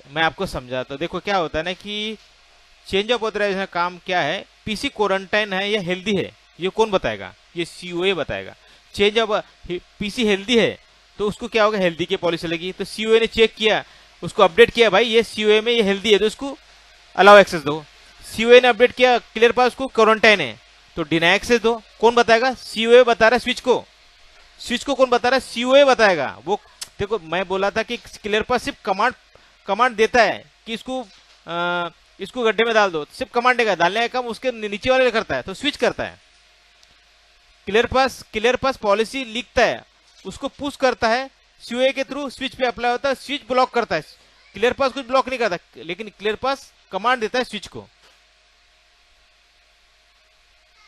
मैं आपको समझाता हूँ, देखो क्या होता है ना कि चेंज ऑफ ऑथराइजेशन का काम क्या है, पीसी क्वारंटाइन है या हेल्दी है ये कौन बताएगा? ये सीओए बताएगा। चेंज ऑफ पीसी हेल्दी है तो उसको क्या होगा, हेल्दी की पॉलिसी लगी, तो सीओए ने चेक किया, उसको अपडेट किया, भाई ये सीओए में ये हेल्दी है तो उसको अलाउ एक्सेस दो। सीओए ने अपडेट किया, क्लियर पास को क्वारंटाइन है तो डिनाई एक्सेस दो। कौन बताएगा? सीओए बता रहा है स्विच को। स्विच को कौन बता रहा है? सीओए बताएगा वो। देखो मैं बोला था कि क्लियर पास सिर्फ कमांड कमांड देता है कि इसको गड्ढे में डाल दो, सिर्फ कमांड देगा, डालने का काम उसके नीचे वाले करता है, तो स्विच करता है। क्लियर पास पॉलिसी लिखता है, उसको पुश करता है, सीओए के थ्रू स्विच पे अप्लाई होता है, स्विच ब्लॉक करता है। क्लियर पास कुछ ब्लॉक नहीं करता, लेकिन क्लियर पास कमांड देता है स्विच को।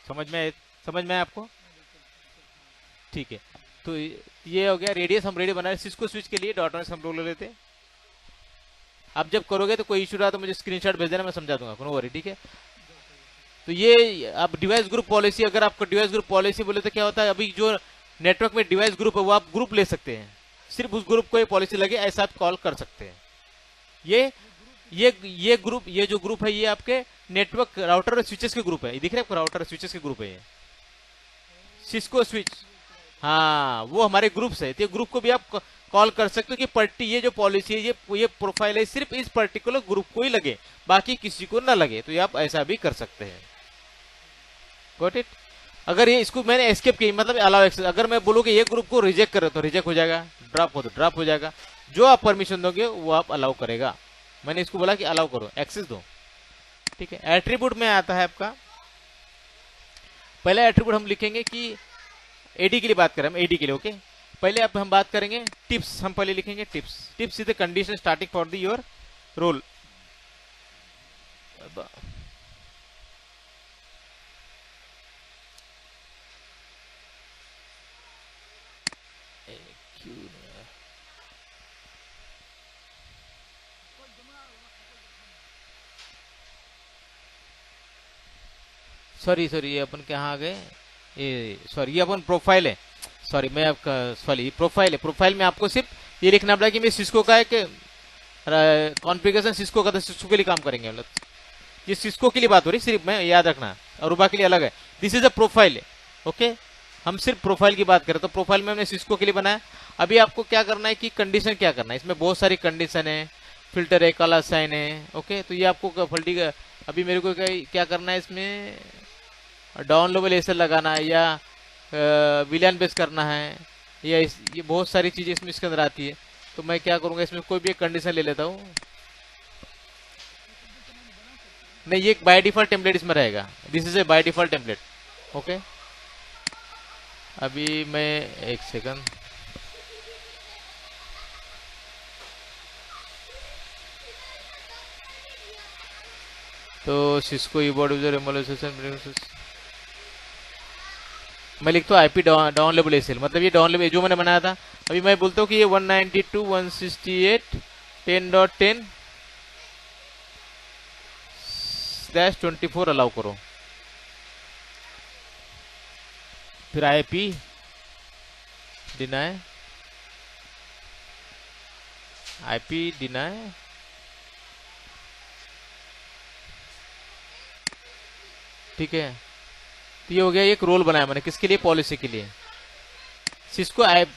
समझ में समझ में आपको? ठीक है, तो ये हो गया रेडियस, हम रेडियस बना रहे सिस्को स्विच के लिए, डॉट हम लोग ले लेते हैं। आप जब करोगे तो कोई इशू रहा तो मुझे स्क्रीनशॉट भेज देना, मैं समझा दूंगा, नो वरी, ठीक है। तो ये आप डिवाइस ग्रुप पॉलिसी, अगर आपको डिवाइस ग्रुप पॉलिसी बोले तो क्या होता है, अभी जो नेटवर्क में डिवाइस ग्रुप है वो आप ग्रुप ले सकते हैं, सिर्फ उस ग्रुप को ये पॉलिसी लगे ऐसा आप कॉल कर सकते हैं। ये ग्रुप, ये जो ग्रुप है ये आपके नेटवर्क राउटर और स्विचेस के ग्रुप है, ये दिख रहा है आपको, राउटर और स्विचेस के ग्रुप है ये, सिस्को स्विच। हाँ वो हमारे ग्रुप्स है, तो ग्रुप को भी आप कॉल कर सकते हो कि ये जो पॉलिसी है, ये प्रोफाइल है सिर्फ इस पर्टिकुलर ग्रुप को ही लगे, बाकी किसी को ना लगे, तो ये आप ऐसा भी कर सकते हैं। Got it? अगर ये इसको मैंने एस्केप की मतलब अलाउ एक्सेस, अगर मैं बोलूँ कि ये ग्रुप को रिजेक्ट करो तो रिजेक्ट हो जाएगा, ड्रॉप हो तो ड्रॉप हो जाएगा, जो आप परमिशन दोगे वो आप अलाउ करेगा। मैंने इसको बोला कि अलाउ करो, एक्सेस दो, ठीक है। एट्रीब्यूट में आता है आपका, पहला एट्रीब्यूट हम लिखेंगे कि एडी के लिए बात करें हम, एडी के लिए, ओके। पहले अब हम बात करेंगे टिप्स, हम पहले लिखेंगे tips. Tips is the condition starting for the your role. Sorry sorry, ये अपन कहाँ आ गए, ये सॉरी ये अपन प्रोफाइल है, सॉरी मैं आपका सॉरी प्रोफाइल है, प्रोफाइल में आपको सिर्फ ये लिखना पड़ा कि मैं सिस्को का है कि कॉन्फ़िगरेशन सिस्को का, तो सिस्को के लिए काम करेंगे हम लोग, ये सिस्को के लिए बात हो रही सिर्फ, मैं याद रखना, अरूबा के लिए अलग है। This is a profile, okay, हम सिर्फ प्रोफाइल की बात करें तो प्रोफाइल में हमने सिस्को के लिए बनाया। अभी आपको क्या करना है कि कंडीशन क्या करना है, इसमें बहुत सारी कंडीशन है, फिल्टर है, काला साइन है, ओके। तो ये आपको फल्टी का, अभी मेरे को क्या करना है, इसमें डाउन लेवल ऐसे लगाना है या विलियन बेस करना है, या ये बहुत सारी चीजें इसमें इसके अंदर आती है। तो मैं क्या करूंगा, इसमें कोई भी एक कंडीशन ले लेता हूँ, नहीं ये बाय डिफॉल्ट टेम्पलेट इसमें रहेगा, this is A by default template, okay. अभी मैं एक सेकंड, तो सिस्को ईबोर्ड यूजर एमुलेशन, मैं लिखता हूँ आईपी डाउन लेवल एसएल, मतलब ये डाउन लेवल जो मैंने बनाया था। अभी मैं बोलता हूँ कि ये 192.168.10/24 अलाउ करो, फिर आईपी डिनाई, आईपी डिनाई, ठीक है। तो ये हो गया, एक रोल बनाया मैंने किसके लिए, पॉलिसी के लिए, सिस्को ऐप।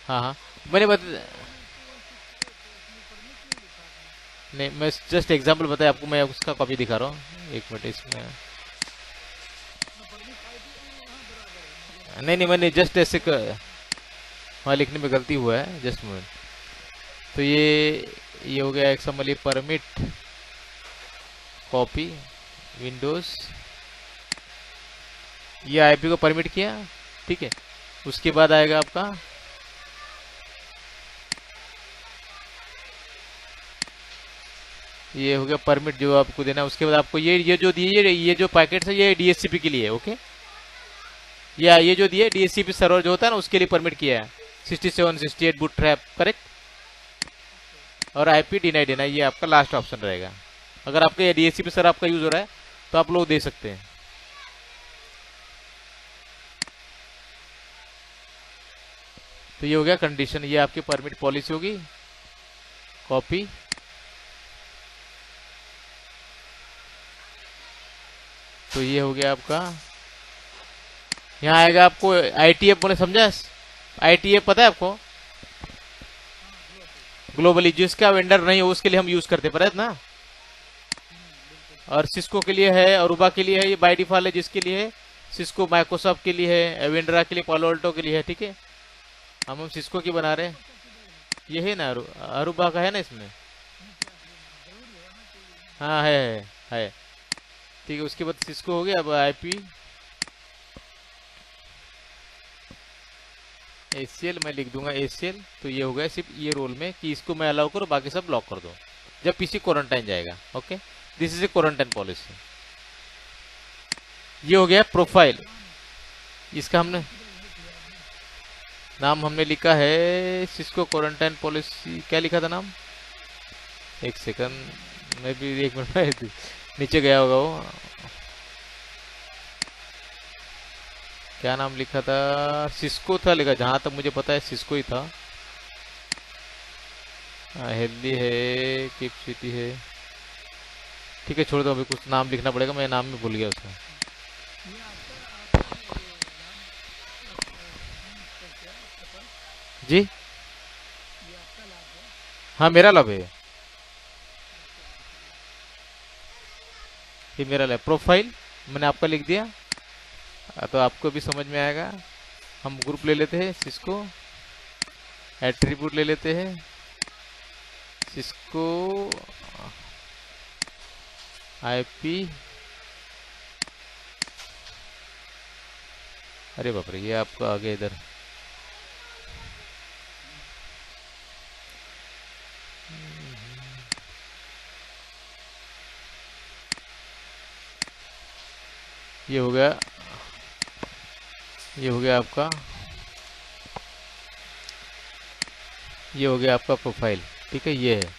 हाँ हाँ मैंने नहीं, मैं जस्ट एग्जांपल बताया आपको, मैं उसका कॉपी दिखा रहा हूँ, एक मिनट इसमें, नहीं नहीं मैंने जस्ट ऐसे वहाँ लिखने में गलती हुआ है, जस्ट मिनट। तो ये हो गया एक्सएमएल परमिट कॉपी विंडोज, ये आईपी को परमिट किया, ठीक है। उसके बाद आएगा आपका ये हो गया परमिट जो आपको देना है। उसके बाद आपको ये जो दिए, ये जो पैकेट्स है ये डीएचसीपी के लिए है। ओके, या ये जो दिए डीएचसीपी सर्वर जो होता है ना उसके लिए परमिट किया है। 67 68 बूट ट्रैप करेक्ट, और आईपी डिनाई देना, ये आपका लास्ट ऑप्शन रहेगा। अगर आपके डीएचसीपी सर्वर आपका यूज हो रहा है तो आप लोग दे सकते हैं। तो ये हो गया कंडीशन, ये आपकी परमिट पॉलिसी होगी। कॉपी, तो ये हो गया आपका। यहाँ आएगा आपको आईटीएफ बोले, समझा? आईटीएफ पता है आपको? ग्लोबली जिसका वेंडर नहीं हो उसके लिए हम यूज करते पर ना। और सिस्को के लिए है, अरूबा के लिए है, ये बाय डिफॉल्ट है जिसके लिए है। सिस्को माइक्रोसॉफ्ट के लिए है, एवेंड्रा के लिए, पालो अल्टो के लिए है। ठीक है, हम सिस्को की बना रहे हैं। ये है ना अरूबा का है ना इसमें। हाँ है। ठीक है, उसके बाद सिस्को हो गया। अब आईपी एसीएल मैं लिख दूंगा एसीएल। तो ये हो गया सिर्फ ये रोल में कि इसको मैं अलाउ करूँ, बाकी सब ब्लॉक कर दो जब पीसी क्वारंटाइन जाएगा। Okay, this is A quarantine policy. ये हो गया प्रोफाइल। इसका नाम हमने लिखा है सिस्को क्वारंटाइन पॉलिसी। क्या लिखा था नाम? एक सेकंड, मैं भी 1 मिनट में नीचे गया होगा वो। क्या नाम लिखा था? सिस्को था लिखा, जहां तक मुझे पता है सिस्को ही था। हेल्दी है, कीप सिटी है। ठीक है, छोड़ दो, अभी कुछ नाम लिखना पड़ेगा, मैं नाम में भूल गया उसका। जी हाँ, मेरा लैब है, ये मेरा लैब। प्रोफाइल मैंने आपका लिख दिया, तो आपको भी समझ में आएगा। हम ग्रुप ले लेते हैं सिस्को, एट्रीब्यूट ले लेते हैं सिस्को आईपी। अरे बाप रे, ये आपका आ गया इधर। ये हो गया, ये हो गया आपका, ये हो गया आपका प्रोफाइल। ठीक है, ये है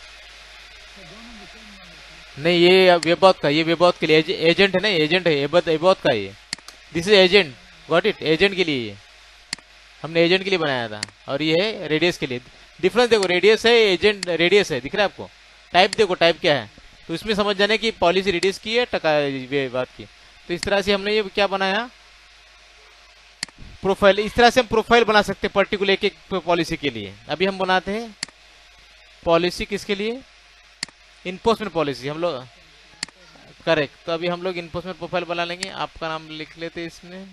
नहीं, ये वेबॉथ का, ये वेबॉथ के लिए एजेंट है ना, एजेंट है वेबॉथ का ये। This is agent, got it, agent के लिए ये हमने एजेंट के लिए बनाया था। और ये है रेडियस के लिए। डिफरेंस देखो, रेडियस है, एजेंट रेडियस है, दिख रहा है आपको? टाइप देखो, टाइप क्या है, तो इसमें समझ जाने की पॉलिसी रेडियस की है, टका बात की। तो इस तरह से हमने ये क्या बनाया, प्रोफाइल। इस तरह से हम प्रोफाइल बना सकते हैं पर्टिकुलर एक एक पॉलिसी के लिए। अभी हम बनाते हैं पॉलिसी किसके लिए, इन्फोर्समेंट पॉलिसी हम लोग, करेक्ट। तो अभी हम लोग इन्फोर्समेंट प्रोफाइल बना लेंगे। आपका नाम लिख लेते हैं इसमें,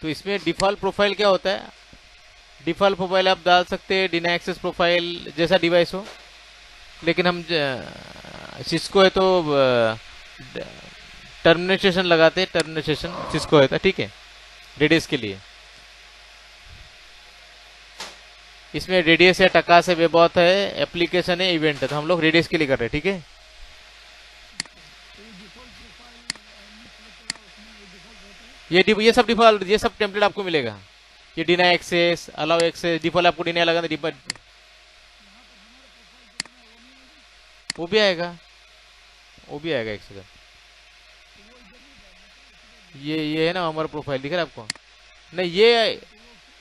तो इसमें डिफॉल्ट प्रोफाइल क्या होता है? डिफॉल्ट प्रोफाइल आप डाल सकते हैं डिनाई एक्सेस प्रोफाइल, जैसा डिवाइस हो। लेकिन हम सिस्को है तो टर्मिनेशन लगाते हैं, टर्मिनेशन सिस्को है, ठीक है, रेडियस के लिए। इसमें रेडियस है, टकास है, वेबॉथ है, एप्लीकेशन है, इवेंट है, तो हम लोग रेडियस के लिए कर रहे हैं। ठीक है, ये सब डिफॉल्ट, ये सब टेम्पलेट आपको मिलेगा। ये deny access, allow access, default आपको डिनाई लगाना, डिफॉल्ट वो भी आएगा, वो भी आएगा। एक सेकंड, ये है ना अमर प्रोफाइल, दिख रहा है आपको? नहीं, ये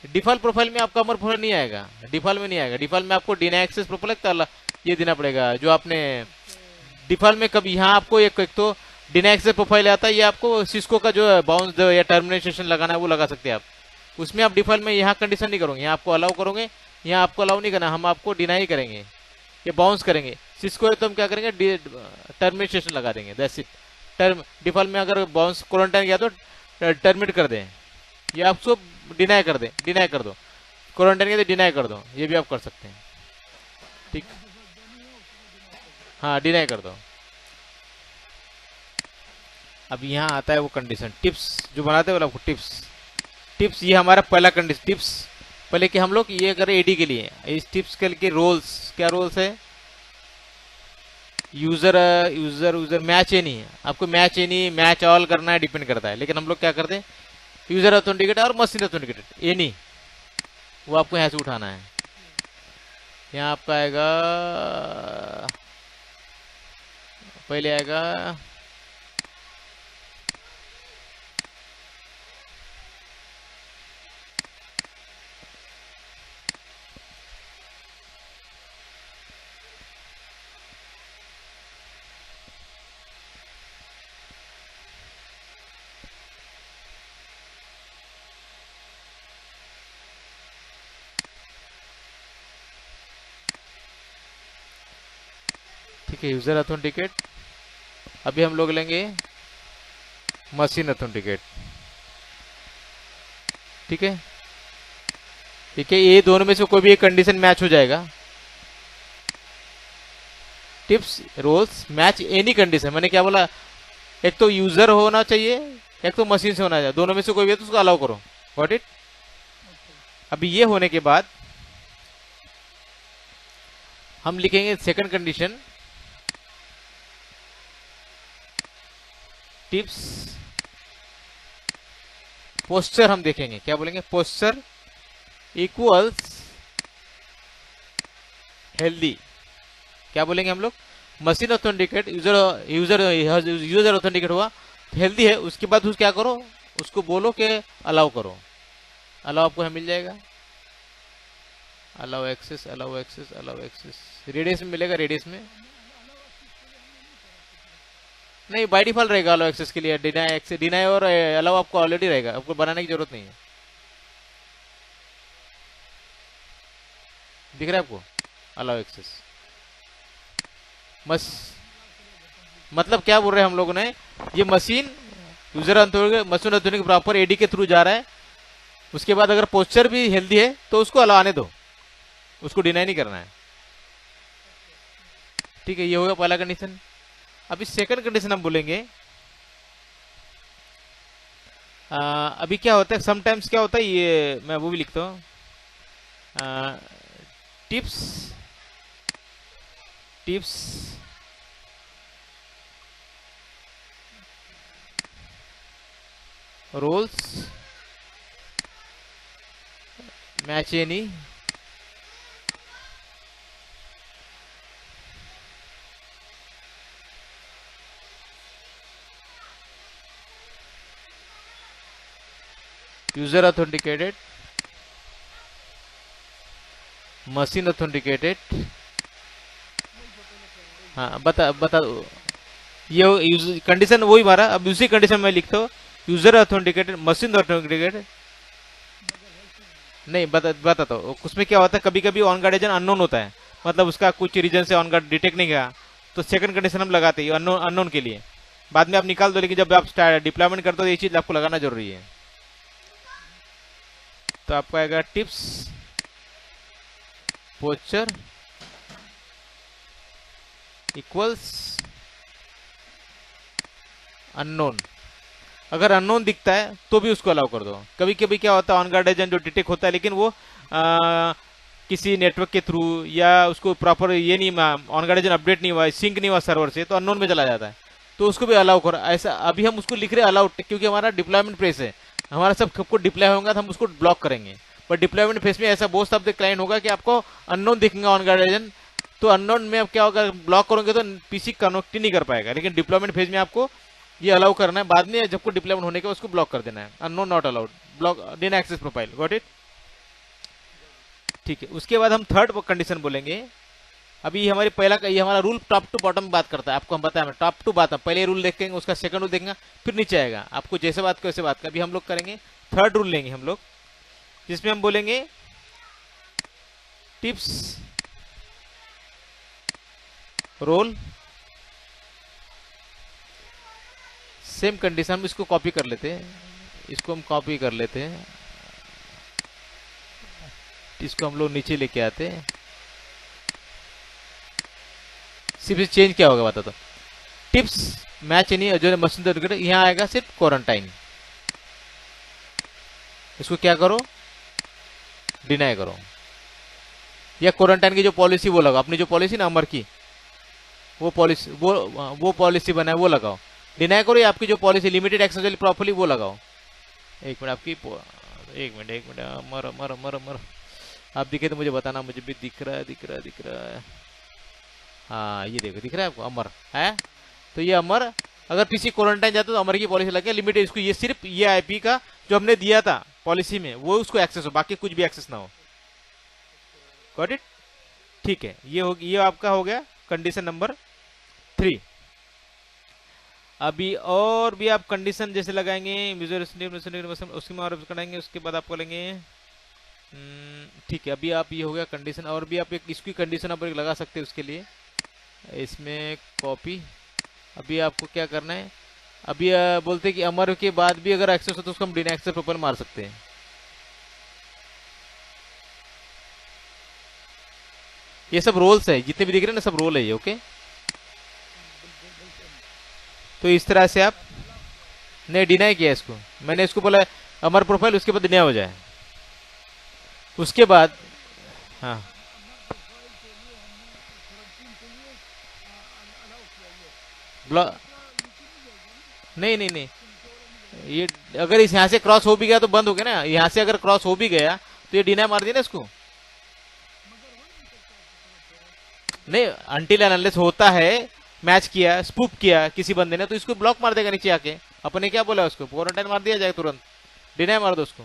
डिफॉल्ट प्रोफाइल में आपका अमर प्रोफाइल नहीं आएगा, डिफॉल्ट में नहीं आएगा। डिफॉल्ट में आपको डिनाई एक्सेस प्रोफाइल ये देना पड़ेगा जो आपने डिफॉल्ट में। कभी यहाँ आपको एक तो डिनाई एक्सेस प्रोफाइल आता है, ये आपको सिस्को का जो बाउंस या टर्मिनेशन लगाना है वो लगा सकते हैं आप। उसमें आप डिफॉल्ट में यहाँ कंडीशन नहीं करोगे, यहाँ आपको अलाउ करोगे, यहाँ आपको अलाउ नहीं करना, हम आपको डिनाई करेंगे, ये बाउंस करेंगे। सिस्को है तो हम क्या करेंगे, टर्मिनेशन लगा देंगे, दैट्स इट। टर्म डिफॉल्ट में अगर बाउंस क्वारंटाइन गया तो टर्मिनेट कर दें, ये आपको डिनाई कर दें, डिनाई कर दो। क्वारंटाइन गया तो डिनाई कर दो, ये भी आप कर सकते हैं। ठीक, हाँ डिनाई कर दो। अब यहाँ आता है वो कंडीशन टिप्स जो बनाते हैं बोला आपको टिप्स ये हमारा पहला कंडीशन टिप्स। पहले कि हम लोग ये करें एडी के लिए, इस टिप्स के लिए रोल्स, क्या रोल्स है, user user user match any है, आपको मैच एनी मैच ऑल करना है, डिपेंड करता है। लेकिन हम लोग क्या करते हैं यूजर ऑथेंटिकेट और मशीन ऑथेंटिकेट एनी, वो आपको यहाँ से उठाना है। यहाँ आपका आएगा, पहले आएगा ठीक है यूजर ऑथेंटिकेट। अभी हम लोग लेंगे मशीन ऑथेंटिकेट। ठीक है ठीक है, ये दोनों में से कोई भी एक कंडीशन मैच हो जाएगा। Tips roles match any condition, मैंने क्या बोला, एक तो यूजर होना चाहिए, एक तो मशीन से होना चाहिए, दोनों में से कोई भी है तो उसको अलाउ करो। Got it. अभी ये होने के बाद हम लिखेंगे सेकंड कंडीशन, टिप्स पोस्चर, हम देखेंगे क्या बोलेंगे, पोस्चर इक्वल्स हेल्दी। क्या बोलेंगे हम लोग, machine authenticate user user user authenticate हुआ हेल्दी है, उसके बाद उस क्या करो, उसको बोलो कि अलाउ करो। अलाउ आपको मिल जाएगा, allow access allow access allow access, radius में मिलेगा, रेडियस में नहीं, बाय डिफॉल्ट रहेगा अलाउ एक्सेस के लिए। डिनाई एक्सेस, डिनाई और अलाउ आपको ऑलरेडी रहेगा, आपको बनाने की जरूरत नहीं है। दिख रहा है आपको अलाउ एक्सेस। मतलब क्या बोल रहे हैं हम लोगों ने, ये machine user machine authenticate proper AD के थ्रू जा रहा है, उसके बाद अगर पोस्चर भी हेल्दी है तो उसको अलाउ आने दो, उसको डिनाई नहीं करना है। ठीक है, ये होगा पहला कंडीशन। अभी सेकंड कंडीशन हम बोलेंगे, अभी क्या होता है समटाइम्स, क्या होता है ये मैं वो भी लिखता हूँ, tips tips roles match any user authenticated machine authenticated. हाँ बता ये कंडीशन वही मारा। अब उसी कंडीशन में लिखता हूँ यूजर ऑथेंटिकेटेड मशीन ऑथेंटिकेटेड, नहीं बताता हूँ उसमें क्या होता है, कभी कभी ऑन गार्ड एजेंट अननोन होता है, मतलब उसका कुछ रीजन से ऑन गार्ड डिटेक्ट नहीं किया, तो सेकंड कंडीशन हम लगाते हैं अननोन के लिए, बाद में आप निकाल दो, लेकिन जब आप डिप्लॉयमेंट करते हो ये चीज आपको लगाना जरूरी है। तो आपको आएगा टिप्स पोस्चर इक्वल्स अननोन। अगर अननोन दिखता है तो भी उसको अलाउ कर दो। कभी कभी क्या होता है ऑन गार्ड एजेंट जो डिटेक्ट होता है, लेकिन वो किसी नेटवर्क के थ्रू या उसको प्रॉपर ये नहीं, ऑन गार्ड एजेंट अपडेट नहीं हुआ, सिंक नहीं हुआ सर्वर से, तो अननोन में चला जाता है, तो उसको भी अलाउ करो। ऐसा अभी हम उसको लिख रहे अलाउ, क्योंकि हमारा डिप्लॉयमेंट फेस है, हमारा सब सबको डिप्लॉय होगा तो हम उसको ब्लॉक करेंगे। पर डिप्लॉयमेंट फेस में ऐसा बहुत सब क्लाइंट होगा कि आपको अननोन दिखेगा ऑन गार्ड एजेंट, तो अननोन में अब क्या होगा, ब्लॉक करोगे तो पीसी कनेक्ट ही नहीं कर पाएगा। लेकिन डिप्लॉयमेंट फेज में आपको ये अलाउ करना है, बाद में जब को डिप्लॉयमेंट होने के उसको ब्लॉक कर देना है, अननोन नॉट अलाउड, ब्लॉक डिन एक्सेस प्रोफाइल। Got it. ठीक है, उसके बाद हम थर्ड कंडीशन बोलेंगे। अभी हमारी पहला ये हमारा रूल टॉप टू बॉटम बात करता है, आपको हम बताया टॉप टू बात, पहले रूल देखेंगे, उसका सेकंड रूल देखेंगे, फिर नीचे आएगा आपको जैसे बात को वैसे बात का। अभी हम लोग करेंगे थर्ड रूल लेंगे हम लोग, जिसमें हम बोलेंगे टिप्स रोल सेम कंडीशन। हम इसको कॉपी कर लेते हैं, इसको हम कॉपी कर लेते हैं, इसको हम लोग नीचे लेके आते हैं। सिर्फ चेंज क्या होगा बता दो, टिप्स मैच नहीं, जो मशीन यहाँ आएगा सिर्फ क्वारंटाइन। इसको क्या करो, डिनाई करो, या क्वारंटाइन की जो पॉलिसी वो लगाओ, अपनी जो पॉलिसी ना अमर की, वो पॉलिसी वो पॉलिसी बनाए वो लगाओ। डिनाई करो या आपकी जो पॉलिसी लिमिटेड एक्सेस प्रॉपर्ली वो लगाओ। एक मिनट आपकी, एक मिनट अमर अमर अमर अमर, आप दिखे तो मुझे बताना, मुझे भी दिख रहा है दिख रहा है दिख रहा है। हाँ ये देखो दिख रहा है आपको अमर है, तो ये अमर अगर किसी क्वारंटाइन जाता तो अमर की पॉलिसी लगे लिमिटेड, इसको ये सिर्फ ये आईपी का जो हमने दिया था पॉलिसी में वो उसको एक्सेस हो, बाकी कुछ भी एक्सेस ना हो। Got it? ठीक है, ये आपका हो गया कंडीशन नंबर 3। अभी और भी आप कंडीशन जैसे लगाएंगे उसके में और कराएंगे, उसके बाद आपको लेंगे। ठीक है, अभी आप ये हो गया कंडीशन, और भी आप एक इसकी कंडीशन आप एक लगा सकते हैं उसके लिए, इसमें कॉपी। अभी आपको क्या करना है, अभी बोलते हैं कि अमर के बाद भी अगर एक्सेस हो तो उसको हम डिनाई एक्सेस प्रोफाइल मार सकते हैं। ये सब रोल्स है, जितने भी दिख रहे हैं ना सब रोल है ये। ओके, तो इस तरह से आप ने डिनाई किया इसको, मैंने इसको बोला अमर प्रोफाइल, उसके बाद डिनाई हो जाए, उसके बाद हाँ नहीं नहीं नहीं, ये अगर इस यहाँ से क्रॉस हो भी गया तो बंद हो गया ना, यहाँ से अगर क्रॉस हो भी गया तो ये डिनाई मार दिया ना इसको। नहीं, अनटिल एंड अनलेस होता है, मैच किया स्पूप किया किसी बंदे ने तो इसको ब्लॉक मार देगा नीचे आके। अपने क्या बोला उसको, क्वारंटाइन मार दिया जाए, तुरंत डिनाई मार दो उसको।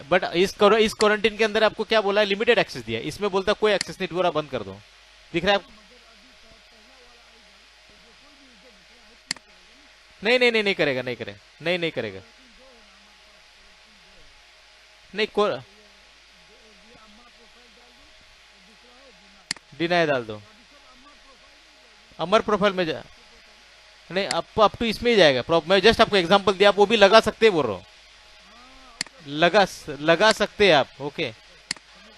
बट इस क्वारंटाइन के अंदर आपको क्या बोला है, लिमिटेड एक्सेस दिया, इसमें बोलता कोई एक्सेस नहीं, पूरा बंद कर दो। दिख रहा है? नहीं नहीं नहीं नहीं करेगा, नहीं करेगा, नहीं नहीं करेगा, नहीं डिनाई डाल दो, अमर प्रोफाइल में जा, नहीं अप टू इसमें ही जाएगा। मैं जस्ट आपको एग्जांपल दिया, आप वो भी लगा सकते हैं बोल रहा हूँ, लगा सकते हैं आप। ओके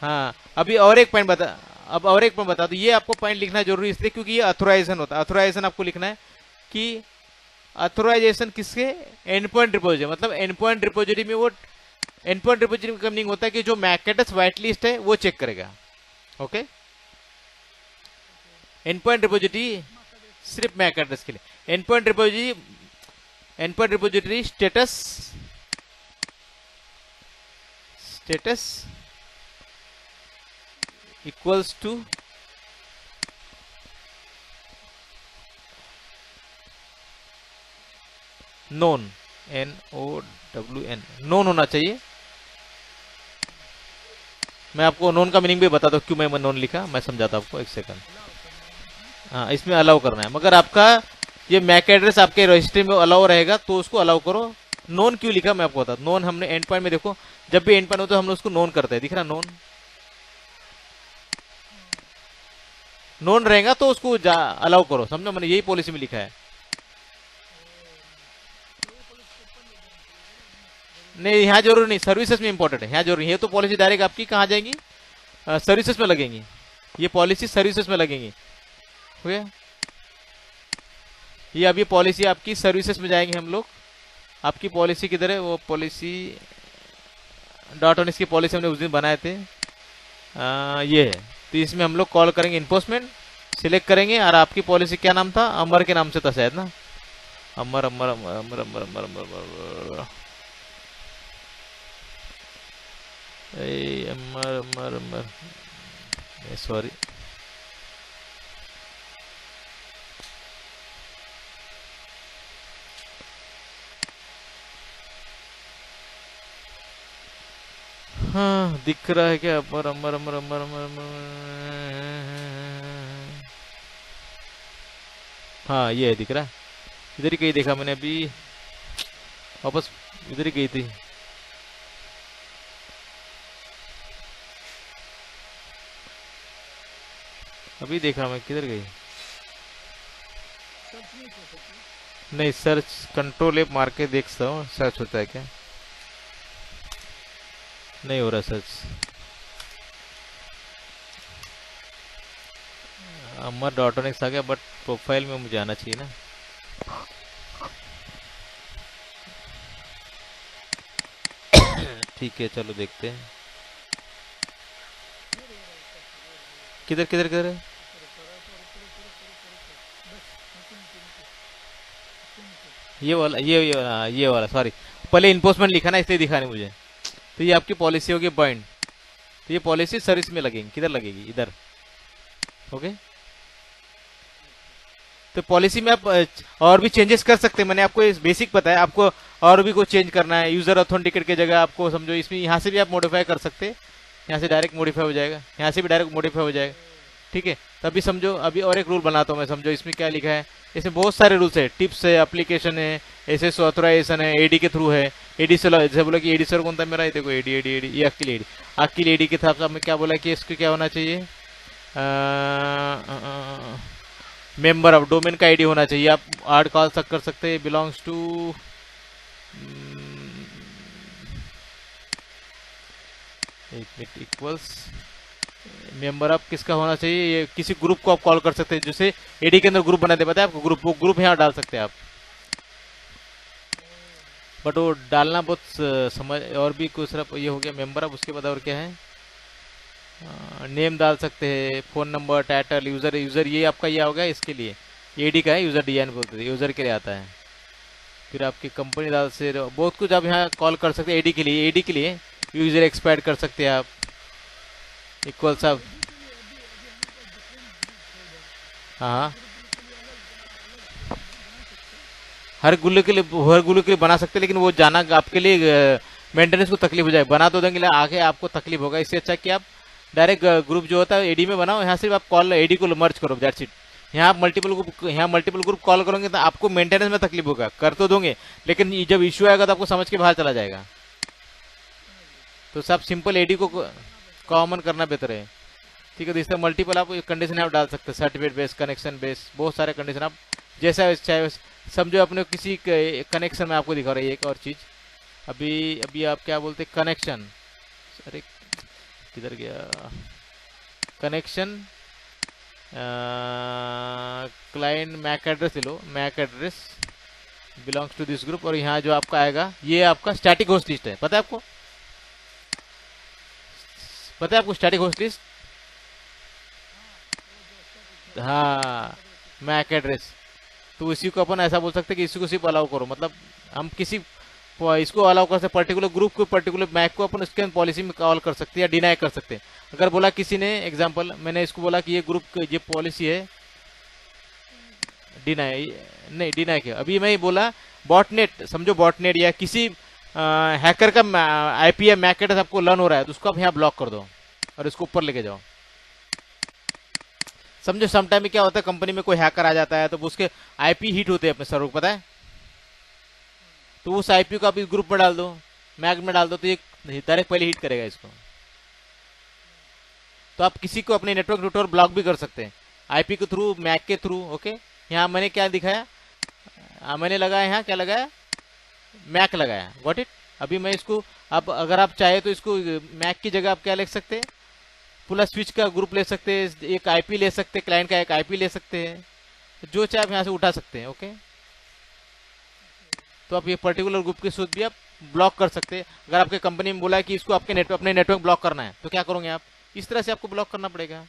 हाँ, अभी और एक पॉइंट बता, अब और एक पॉइंट बता दो, ये आपको पॉइंट लिखना जरूरी इसलिए क्योंकि ये अथोराइजेशन होता है। अथोराइजेशन आपको लिखना है कि अथोराइजेशन किसके, एंड पॉइंट रिपोजिटरी, मतलब एंड पॉइंट रिपोजिटरी में वो एंड पॉइंट रिपोजिटरी का मीनिंग होता है कि जो मैक एड्रेस व्हाइट लिस्ट है वो चेक करेगा। ओके, एंड पॉइंट रिपोजिटरी सिर्फ मैक एड्रेस के लिए, end point repository status equals to known, NOWN, known होना चाहिए। मैं आपको नोन का मीनिंग भी बताता हूँ क्यों मैं नोन लिखा, मैं समझाता हूँ आपको, एक सेकंड। हाँ, इसमें अलाउ करना है, मगर आपका ये मैक एड्रेस आपके रजिस्ट्री में अलाउ रहेगा तो उसको अलाउ करो। नोन क्यों लिखा मैं आपको बता, नोन हमने एंड पॉइंट में देखो, जब भी एंड पॉइंट हो तो हम उसको नोन करते हैं, दिख रहा नोन, नोन रहेगा तो उसको अलाउ करो, समझो, मैंने यही पॉलिसी में लिखा है। नहीं यहाँ जरूर नहीं, सर्विसेज में इंपॉर्टेंट है, यहाँ जरूर, ये तो पॉलिसी डायरेक्ट आपकी कहाँ जाएंगी, सर्विसेज में लगेंगी, ये पॉलिसी सर्विसेज में लगेंगी। हो गया, ये अभी पॉलिसी आपकी सर्विसेज में जाएंगे हम लोग। आपकी पॉलिसी किधर है, वो पॉलिसी डॉट ऑन, इसकी पॉलिसी हमने उस दिन बनाए थे, ये है। तो इसमें हम लोग कॉल करेंगे इन्फोर्समेंट, सिलेक्ट करेंगे, और आपकी पॉलिसी क्या नाम था, अमर के नाम से था शायद ना, अमर अमर अमर अमर अमर अमर अमर अमर अमर अमर, सॉरी, हाँ दिख रहा है क्या, अमर अमर अमर अमर अमर, हाँ ये है, दिख रहा है, इधर ही कहीं देखा मैंने अभी, वापस इधर ही गई थी। अभी देखा मैं, किधर गई, नहीं सर्च, कंट्रोल एप मार के देखता हूँ सर्च होता है क्या, नहीं हो रहा सर्च। अमर डॉटोनिक्स आ गया, बट प्रोफाइल में मुझे आना चाहिए ना। ठीक है, चलो देखते हैं। किधर किधर किधर है? ये वाला, ये वाला, सॉरी। पहले इन्फोर्समेंट लिखा ना, इसलिए दिखा नहीं मुझे। तो ये आपकी पॉलिसी होगी पॉइंट। तो ये पॉलिसी सर्विस में लगेगी, किधर लगेगी? इधर। ओके। तो पॉलिसी में आप और भी चेंजेस कर सकते हैं। मैंने आपको इस बेसिक बताया, आपको और भी कुछ चेंज करना है। यूजर ऑथेंटिकेट की जगह आपको समझो इसमें यहाँ से भी आप मॉडिफाई कर सकते हैं। यहाँ से डायरेक्ट मॉडिफाई हो जाएगा, यहाँ से भी डायरेक्ट मॉडिफाई हो जाएगा। ठीक है। तभी समझो, अभी और एक रूल बनाता हूँ मैं, समझो इसमें क्या लिखा है। इसमें बहुत सारे रूल्स है, टिप्स है, एप्लीकेशन है, एसएस ऑथराइजेशन है, एडी के थ्रू है। एडी से जैसे बोला कि एडी सर कौन था मेरा, ये देखो एडी एडी एडी, ये अक्कील एडी के हिसाब से हमें क्या बोला कि इसको क्या होना चाहिए, मेंबर ऑफ डोमेन का आईडी होना चाहिए। आप आर्ट कॉल तक कर सकते हैं, बिलोंग्स टू एक मिनट, इक्वल्स मेंबर ऑफ किसका होना चाहिए, ये किसी ग्रुप को आप कॉल कर सकते हैं। जैसे एडी के अंदर ग्रुप बना दे, पता है आपको ग्रुप, वो ग्रुप यहाँ डाल सकते हैं आप। बट वो डालना बहुत समझ, और भी कुछ सिर्फ ये हो गया मेंबर ऑफ, उसके बाद और क्या है, नेम डाल सकते हैं, phone number, title, user, user ये आपका ये हो गया इसके लिए। एडी का है, यूजर डिजाइन बोलते हैं, यूजर के लिए आता है। फिर आपकी कंपनी डाल से बहुत कुछ आप यहाँ कॉल कर सकते हैं एडी के लिए। एडी के लिए यूजर एक्सपायर कर सकते हैं आप, इक्वल सब। हाँ, हर गुल्ले के लिए बना सकते हैं, लेकिन वो जाना आपके लिए मेंटेनेंस को तकलीफ हो जाए। बना तो देंगे, आगे आपको तकलीफ होगा। इससे अच्छा कि आप डायरेक्ट ग्रुप जो होता है एडी में बनाओ, यहाँ सिर्फ आप कॉल एडी को मर्ज करो, दैट्स इट। यहाँ आप मल्टीपल ग्रुप कॉल करोगे तो आपको मेंटेनेंस में तकलीफ होगा। कर तो दोगे, लेकिन जब इश्यू आएगा तो आपको समझ के बाहर चला जाएगा। तो सब सिंपल एडी को कॉमन करना बेहतर है। ठीक है। तो इस तरह मल्टीपल आप कंडीशन आप डाल सकते हैं, सर्टिफिकेट बेस, कनेक्शन बेस, बहुत सारे कंडीशन आप जैसा चाहे समझो। अपने किसी कनेक्शन में आपको दिखा रही है एक और चीज। अभी अभी आप क्या बोलते हैं, कनेक्शन, अरे किधर गया कनेक्शन, क्लाइंट मैक एड्रेस ले लो, MAC address belongs to this group. और यहाँ जो आपका आएगा ये आपका स्टैटिक होस्ट लिस्ट है, पता है आपको? पता है आपको स्टैटिक होस्ट लिस्ट? हाँ, मैक एड्रेस। तो इसी को अपन ऐसा बोल सकते हैं कि इसी को सिर्फ अलाउ करो, मतलब हम किसी इसको अलाउ कर सकते, पर्टिकुलर ग्रुप को, पर्टिकुलर मैक को अपन उसके पॉलिसी में कॉल कर सकते हैं या डिनाई कर सकते हैं। अगर बोला किसी ने, एग्जांपल मैंने इसको बोला कि ये ग्रुप ये पॉलिसी है, डिनाई नहीं, डिनाई क्या, अभी मैं ही बोला बॉटनेट, समझो बॉटनेट या किसी हैकर का आईपी या मैक एड्रेस आपको लर्न हो रहा है, तो उसको आप यहाँ ब्लॉक कर दो और इसको ऊपर लेके जाओ। समझो समटाइम में क्या होता है, कंपनी में कोई हैकर आ जाता है तो उसके आईपी हिट होते हैं अपने सर्वर को, पता है? तो उस आईपी को आप इस ग्रुप में डाल दो, मैक में डाल दो, तो ये डायरेक्ट पहले हिट करेगा इसको। तो आप किसी को अपने नेटवर्क रूटर ब्लॉक भी कर सकते हैं आईपी के थ्रू, मैक के थ्रू। ओके। यहाँ मैंने क्या दिखाया, मैंने लगाया, यहाँ क्या लगाया, मैक लगाया, गॉट इट। अभी मैं इसको, अब अगर आप चाहे तो इसको मैक की जगह आप क्या लिख सकते हैं, पूरा स्विच का ग्रुप ले सकते हैं, एक आईपी ले सकते हैं, क्लाइंट का एक आईपी ले सकते हैं, जो चाहे आप यहाँ से उठा सकते हैं। ओके। तो आप ये पर्टिकुलर ग्रुप के सूट भी आप ब्लॉक कर सकते हैं। अगर आपके कंपनी में बोला है कि इसको आपके अपने नेटवर्क ब्लॉक करना है, तो क्या करोगे आप, इस तरह से आपको ब्लॉक करना पड़ेगा,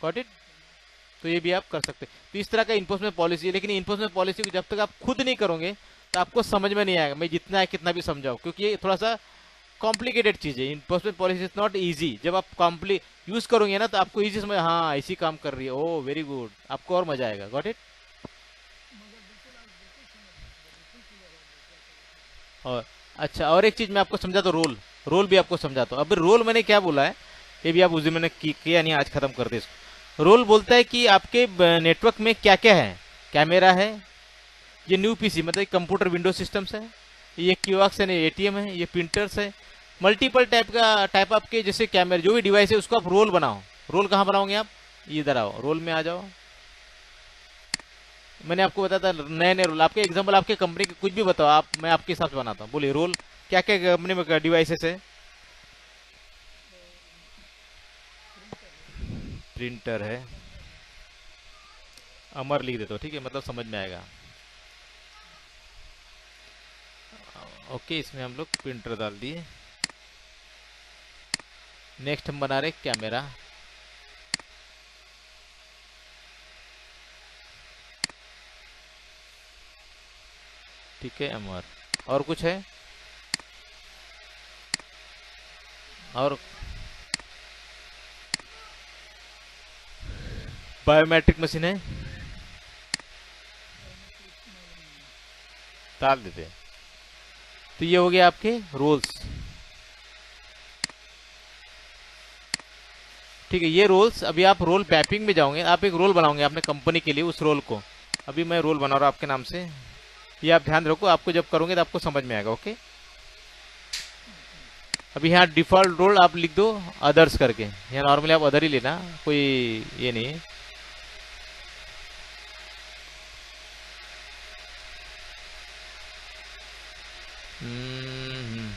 गॉट इट। तो ये भी आप कर सकते हैं। तो इस तरह का इन्फोर्समेंट पॉलिसी है, लेकिन इन्फोर्समेंट पॉलिसी को जब तक आप खुद नहीं करोगे तो आपको समझ में नहीं आएगा, मैं जितना है कितना भी समझाऊं, क्योंकि ये थोड़ा सा कॉम्प्लिकेटेड चीज है। Enforcement policy is not easy. जब आप यूज करोगे ना तो आपको इजी समझ, हाँ इसी काम कर रही है, ओ वेरी गुड, आपको और मजा आएगा, गॉट इट। और अच्छा, और एक चीज मैं आपको समझाता हूँ, रोल, रोल भी आपको समझाता हूँ। अब रोल मैंने क्या बोला है, ये भी आप उस दिन मैंने किया नहीं, आज खत्म करते इसको। रोल बोलता है कि आपके नेटवर्क में क्या क्या है, कैमरा है, ये न्यू पीसी मतलब कंप्यूटर विंडो सिस्टम्स है, ये क्यूआक्स है, एटीएम है, ये प्रिंटर्स है, मल्टीपल टाइप आपके जैसे कैमरे, जो भी डिवाइस है उसको आप रोल बनाओ। रोल कहाँ बनाओगे आप, इधर आओ, रोल में आ जाओ। मैंने आपको बताया था नए नए रोल, आपके एग्जांपल आपके कंपनी के कुछ भी बताओ आप, मैं आपके हिसाब से बनाता हूँ। बोलिए रोल क्या क्या कंपनी में डिवाइसेस है, प्रिंटर है, अमर लिख देता हूँ, ठीक है, मतलब समझ में आएगा। ओके, इसमें हम लोग प्रिंटर डाल दिए। नेक्स्ट हम बना रहे कैमरा। ठीक है, अमर। और कुछ है? और बायोमेट्रिक मशीन है, डाल देते हैं। तो ये हो गया आपके रोल्स। ठीक है, ये रोल्स। अभी आप रोल मैपिंग में जाओगे, आप एक रोल बनाओगे अपने कंपनी के लिए, उस रोल को अभी मैं रोल बना रहा हूँ आपके नाम से। ये आप ध्यान रखो, आपको जब करोगे तो आपको समझ में आएगा। ओके, अभी यहाँ डिफॉल्ट रोल आप लिख दो अदर्स करके। यहाँ नॉर्मली आप अदर ही लेना, कोई ये नहीं है। हम्म,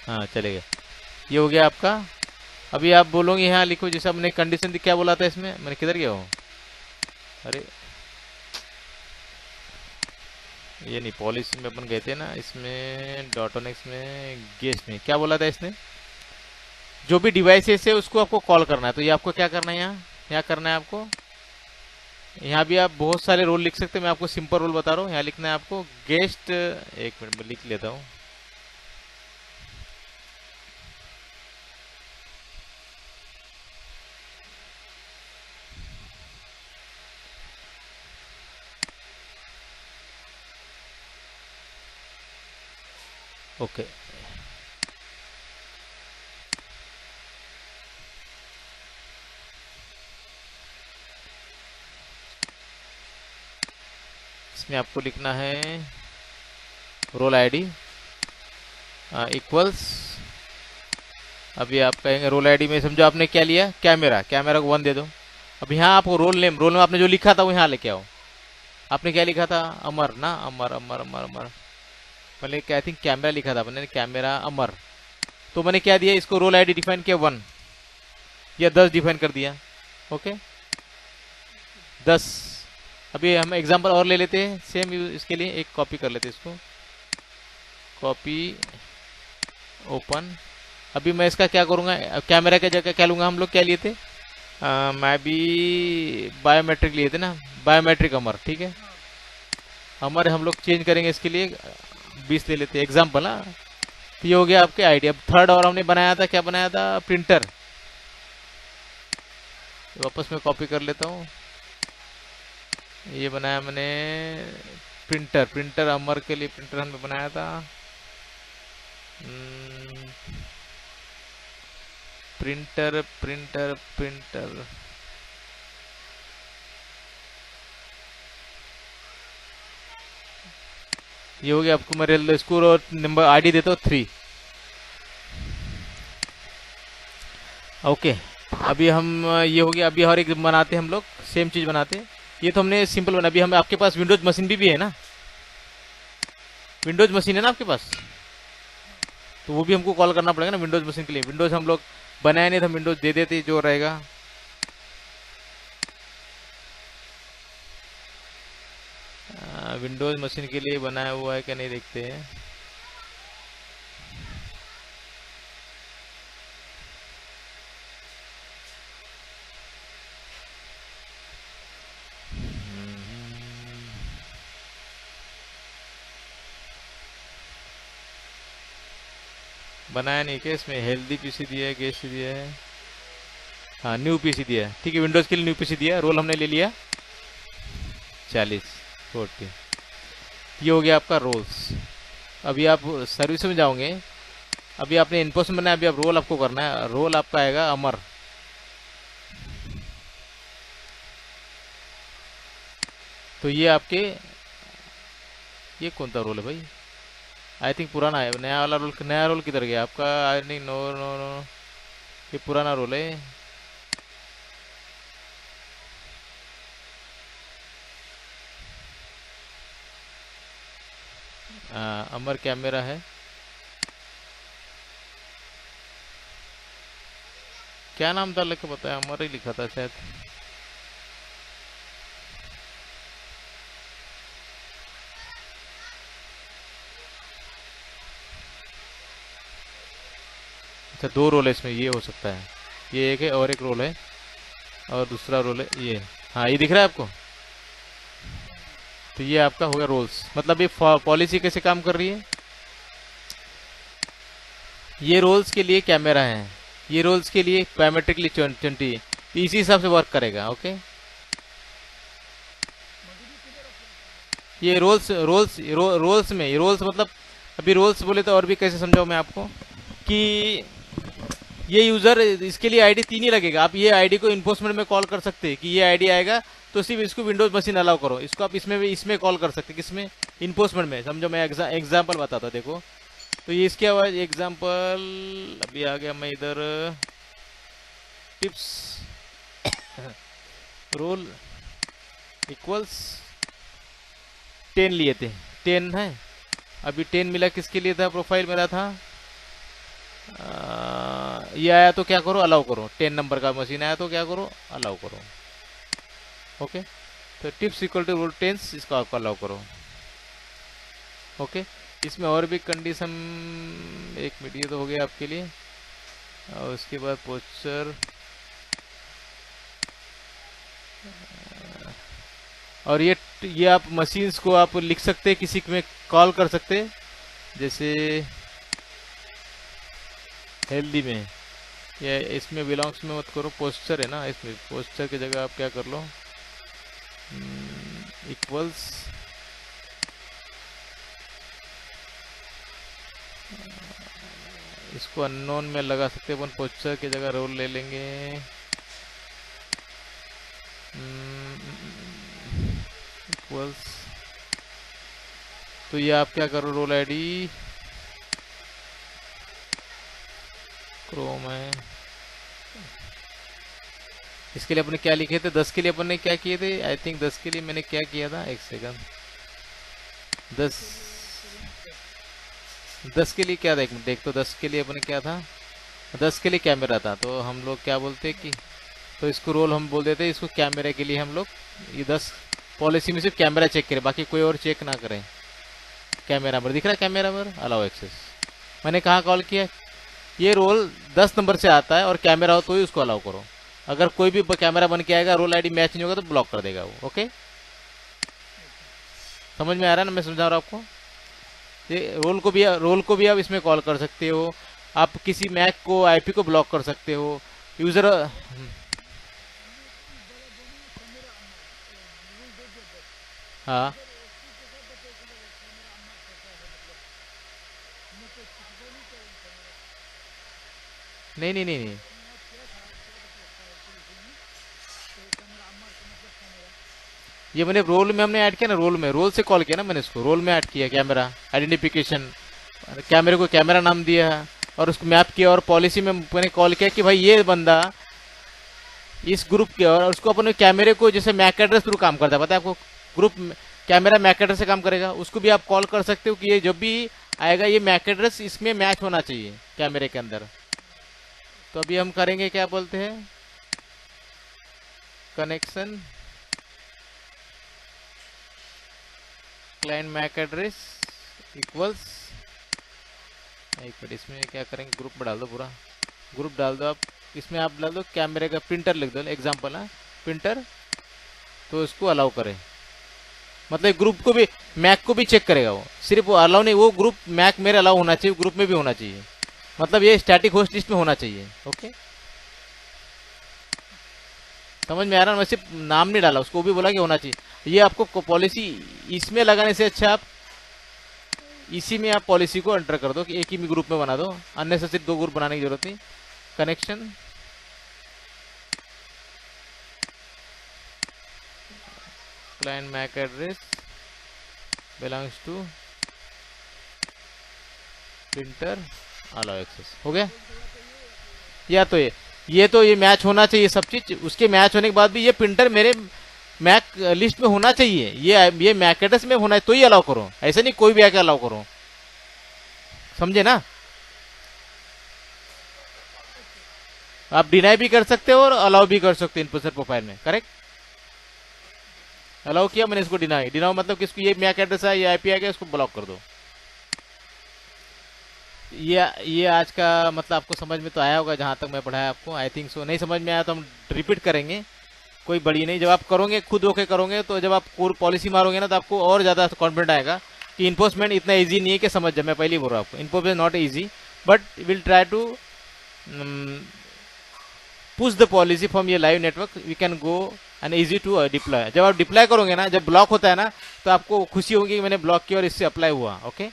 हाँ चलेगा। ये हो गया आपका। अभी आप बोलोगे यहाँ लिखो, जैसे हमने कंडीशन क्या बोला था इसमें, मैंने किधर गया हूँ? अरे ये नहीं, पॉलिसी में अपन गए थे ना, इसमें डॉटोनेक्स में गेस्ट में क्या बोला था इसने? जो भी डिवाइसेस है उसको आपको कॉल करना है। तो ये आपको क्या करना है, यहाँ यहाँ करना है आपको। यहाँ भी आप बहुत सारे रोल लिख सकते हैं, मैं आपको सिंपल रोल बता रहा हूँ। यहाँ लिखना है आपको गेस्ट। एक मिनट में लिख लेता हूँ। ओके, इसमें आपको लिखना है रोल आईडी इक्वल्स। अभी आप कहेंगे रोल आईडी में समझो आपने क्या लिया, कैमरा। कैमरा को 1 दे दो। अब यहाँ आपको रोल नेम, रोल नेम आपने जो लिखा था वो यहाँ लेके आओ। आपने क्या लिखा था? अमर ना, अमर अमर अमर अमर। पहले क्या, आई थिंक कैमरा लिखा था मैंने, कैमरा अमर। तो मैंने क्या दिया, इसको रोल आईडी डिफाइन किया 1 या 10 डिफाइन कर दिया। ओके, 10। अभी हम एग्जांपल और ले लेते हैं सेम इसके लिए। एक कॉपी कर लेते हैं इसको, कॉपी ओपन। अभी मैं इसका क्या करूंगा, कैमरा की जगह क्या लूंगा, हम लोग क्या लिए थे? मैं भी बायोमेट्रिक लिए थे ना, बायोमेट्रिक अमर। ठीक है, अमर हम लोग चेंज करेंगे इसके लिए 20 ले लेते हैं एग्जाम्पल ना। तो ये हो गया आपके आईडी। अब थर्ड और हमने बनाया था, क्या बनाया था? प्रिंटर। वापस मैं कॉपी कर लेता हूँ। ये बनाया मैंने प्रिंटर। प्रिंटर अमर के लिए प्रिंटर हमने बनाया था। Printer printer printer. ये हो गया आपको। मैं रेल स्कोर और नंबर आईडी देता हूँ 3। ओके, अभी हम ये हो गया। अभी और एक बनाते हैं हम लोग, सेम चीज बनाते हैं। ये तो हमने सिंपल बना। अभी हम, आपके पास विंडोज मशीन भी है ना? विंडोज मशीन है ना आपके पास? तो वो भी हमको कॉल करना पड़ेगा ना विंडोज मशीन के लिए। विंडोज हम लोग बनाए नहीं तो विंडोज दे देते जो रहेगा। विंडोज मशीन के लिए बनाया हुआ है क्या, नहीं देखते हैं। बनाया नहीं क्या इसमें? हेल्दी पीसी दिया है, गेस्ट दिया है, हाँ न्यू पीसी दिया है। ठीक है, विंडोज के लिए न्यू पीसी दिया। रोल हमने ले लिया 40 40। ये हो गया आपका रोल्स। अभी आप सर्विस में जाओगे। अभी आपने इनपुट में बनाया, अभी आप रोल आपको करना है। रोल आपका आएगा अमर। तो ये आपके, ये कौन सा रोल है भाई? आई थिंक पुराना है। नया वाला रोल, नया रोल किधर गया आपका? I think no no no, ये पुराना रोल है। अमर कैमरा है, क्या नाम था लिख के बताया, अमर ही लिखा था शायद। अच्छा, दो रोल है इसमें, ये हो सकता है, ये एक है और एक रोल है, और दूसरा रोल है ये। हाँ, ये दिख रहा है आपको। तो ये आपका हो गया रोल्स। मतलब ये पॉलिसी कैसे काम कर रही है, ये रोल्स के लिए कैमरा है, ये रोल्स के लिए पैरामेट्रिकली 20, तो इसी हिसाब से वर्क करेगा। ओके, ये रोल्स में, ये रोल्स मतलब, अभी रोल्स बोले तो और भी कैसे समझाऊं मैं आपको कि ये यूजर, इसके लिए आईडी 3 ही लगेगा। आप ये आईडी को इन्फोर्समेंट में कॉल कर सकते हैं कि ये आईडी आएगा तो सिर्फ इसको विंडोज मशीन अलाउ करो, इसको आप इसमें कॉल कर सकते हैं, किसमें, इन्फोर्समेंट में। समझो, मैं एग्जाम्पल बताता, देखो। तो ये इसके आवाज एग्जाम्पल अभी आ गया, मैं इधर टिप्स रोल इक्वल्स 10 लिए थे, 10 है, अभी 10 मिला, किसके लिए था, प्रोफाइल मेरा था, ये आया तो क्या करो, अलाउ करो। 10 नंबर का मशीन आया तो क्या करो, अलाउ करो। ओके, तो टिप्स इक्वल टू रोल 10, इसको आपको अलाउ करो। ओके, इसमें और भी कंडीशन, एक मिनट, ये तो हो गया आपके लिए। और उसके बाद पोस्चर, और ये आप मशीन्स को आप लिख सकते हैं, किसी में कॉल कर सकते हैं, जैसे हेल्दी में, या इसमें बिलोंग्स में मत करो, पोस्चर है ना, इसमें पोस्चर की जगह आप क्या कर लो, इक्वल्स इसको अननोन में लगा सकते हैं अपन, पोस्चर की जगह रोल ले लेंगे, इक्वल्स, तो ये आप क्या करो, रोल आईडी क्रोम है, इसके लिए अपने क्या लिखे थे, 10 के लिए अपन ने क्या किए थे, आई थिंक 10 के लिए मैंने क्या किया था, एक सेकंड, 10 के लिए क्या था, एक मिनट देख, तो 10 के लिए अपने क्या था, 10 के लिए कैमरा था, तो हम लोग क्या बोलते कि, तो इसको रोल हम बोल देते, इसको कैमरे के लिए हम लोग, ये 10 पॉलिसी में सिर्फ कैमरा चेक करें, बाकी कोई और चेक ना करें। कैमरा पर दिख रहा है, कैमरा पर अलाउ एक्सेस, मैंने कहाँ कॉल किया, ये रोल 10 नंबर से आता है और कैमरा हो तो ही उसको अलाउ करो, अगर कोई भी कैमरा बन के आएगा, रोल आईडी मैच नहीं होगा तो ब्लॉक कर देगा वो। ओके, समझ में आ रहा है ना, मैं समझा रहा हूँ आपको। ये रोल को भी आप इसमें कॉल कर सकते हो, आप किसी मैक को, आईपी को ब्लॉक कर सकते हो, यूजर। हाँ, नहीं नहीं नहीं नहीं, ये मैंने रोल में हमने ऐड किया ना, रोल से कॉल किया ना मैंने, इसको रोल में ऐड किया, कैमरा आइडेंटिफिकेशन, कैमरे को कैमरा नाम दिया, और उसको मैप किया, और पॉलिसी में मैंने कॉल किया कि भाई ये बंदा इस ग्रुप के, और उसको अपने कैमरे को जैसे मैक एड्रेस थ्रू काम करता है, पता है आपको, ग्रुप कैमरा मैक एड्रेस से काम करेगा, उसको भी आप कॉल कर सकते हो कि ये जब भी आएगा, ये मैक एड्रेस इसमें मैच होना चाहिए कैमरे के अंदर। तो अभी हम करेंगे, क्या बोलते हैं, connection client MAC address equals, एक मिनट, इसमें क्या करेंगे, ग्रुप में डाल दो, पूरा ग्रुप डाल दो आप, इसमें आप डाल दो कैमरे का प्रिंटर लिख दो, एग्जांपल है प्रिंटर, तो इसको अलाउ करें, मतलब ग्रुप को भी, मैक को भी चेक करेगा वो, सिर्फ वो अलाउ नहीं, वो ग्रुप मैक मेरे अलाउ होना चाहिए, ग्रुप में भी होना चाहिए, मतलब ये स्टैटिक होस्ट लिस्ट में होना चाहिए। ओके, समझ में आ रहा है, मैं सिर्फ नाम नहीं डाला, उसको भी बोला कि होना चाहिए। ये आपको पॉलिसी इसमें लगाने से अच्छा आप इसी में आप पॉलिसी को एंटर कर दो कि एक ही ग्रुप में बना दो, अननेसेसरी 2 ग्रुप बनाने की जरूरत नहीं। Connection client MAC address belongs to printer allow access, हो गया। या तो ये मैच होना चाहिए सब चीज, उसके मैच होने के बाद भी ये प्रिंटर मेरे मैक लिस्ट में होना चाहिए, ये मैक एड्रेस में होना है तो ही अलाउ करो, ऐसे नहीं कोई भी आके अलाउ करो, समझे ना। आप डिनाई भी कर सकते हो और अलाउ भी कर सकते हो इनपुट प्रोफाइल में, करेक्ट। अलाउ किया मैंने, इसको डिनाई, डिनाई मतलब किसको, ये मैक एड्रेस है, ये आईपी आ गया, इसको ब्लॉक कर दो। ये आज का मतलब आपको समझ में तो आया होगा, जहां तक मैं पढ़ाया आपको, आई थिंक सो। नहीं समझ में आया तो हम रिपीट करेंगे, कोई बड़ी नहीं। जब आप करोगे खुद होके करोगे, तो जब आप कोर पॉलिसी मारोगे ना, तो आपको और ज्यादा कॉन्फिडेंट आएगा कि इन्फोर्समेंट इतना इजी नहीं है कि समझ जाए। मैं पहले ही बोल रहा हूँ आपको, enforcement not easy, but will try to push the policy from ये live network, we can go and easy to deploy. जब आप डिप्लॉय करोगे ना, जब ब्लॉक होता है ना, तो आपको खुशी होगी कि मैंने ब्लॉक किया और इससे अप्लाई हुआ। ओके,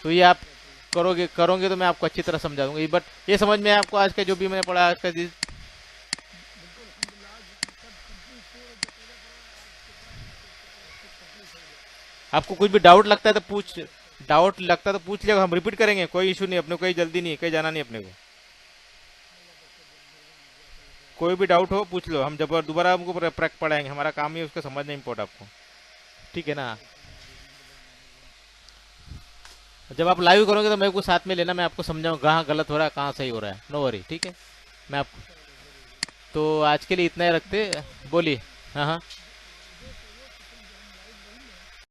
तो ये आप करोगे तो मैं आपको अच्छी तरह समझा दूंगा। बट ये समझ में आपको आज का जो भी मैंने पढ़ा आज का, आपको कुछ भी डाउट लगता है तो पूछ लिया, हम रिपीट करेंगे, कोई इशू नहीं, अपने को कोई जल्दी नहीं, कहीं जाना नहीं अपने को। कोई भी डाउट हो पूछ लो, हम जब दोबारा हमको पढ़ाएंगे, हमारा काम ही उसको समझना इम्पोर्ट आपको, ठीक है ना। जब आप लाइव करोगे तो मेरे को साथ में लेना, मैं आपको समझाऊँ कहाँ गलत हो रहा है कहाँ सही हो रहा है, नो वरी, ठीक है। मैं आपको, तो आज के लिए इतना ही रखते, बोलिए। हाँ हाँ।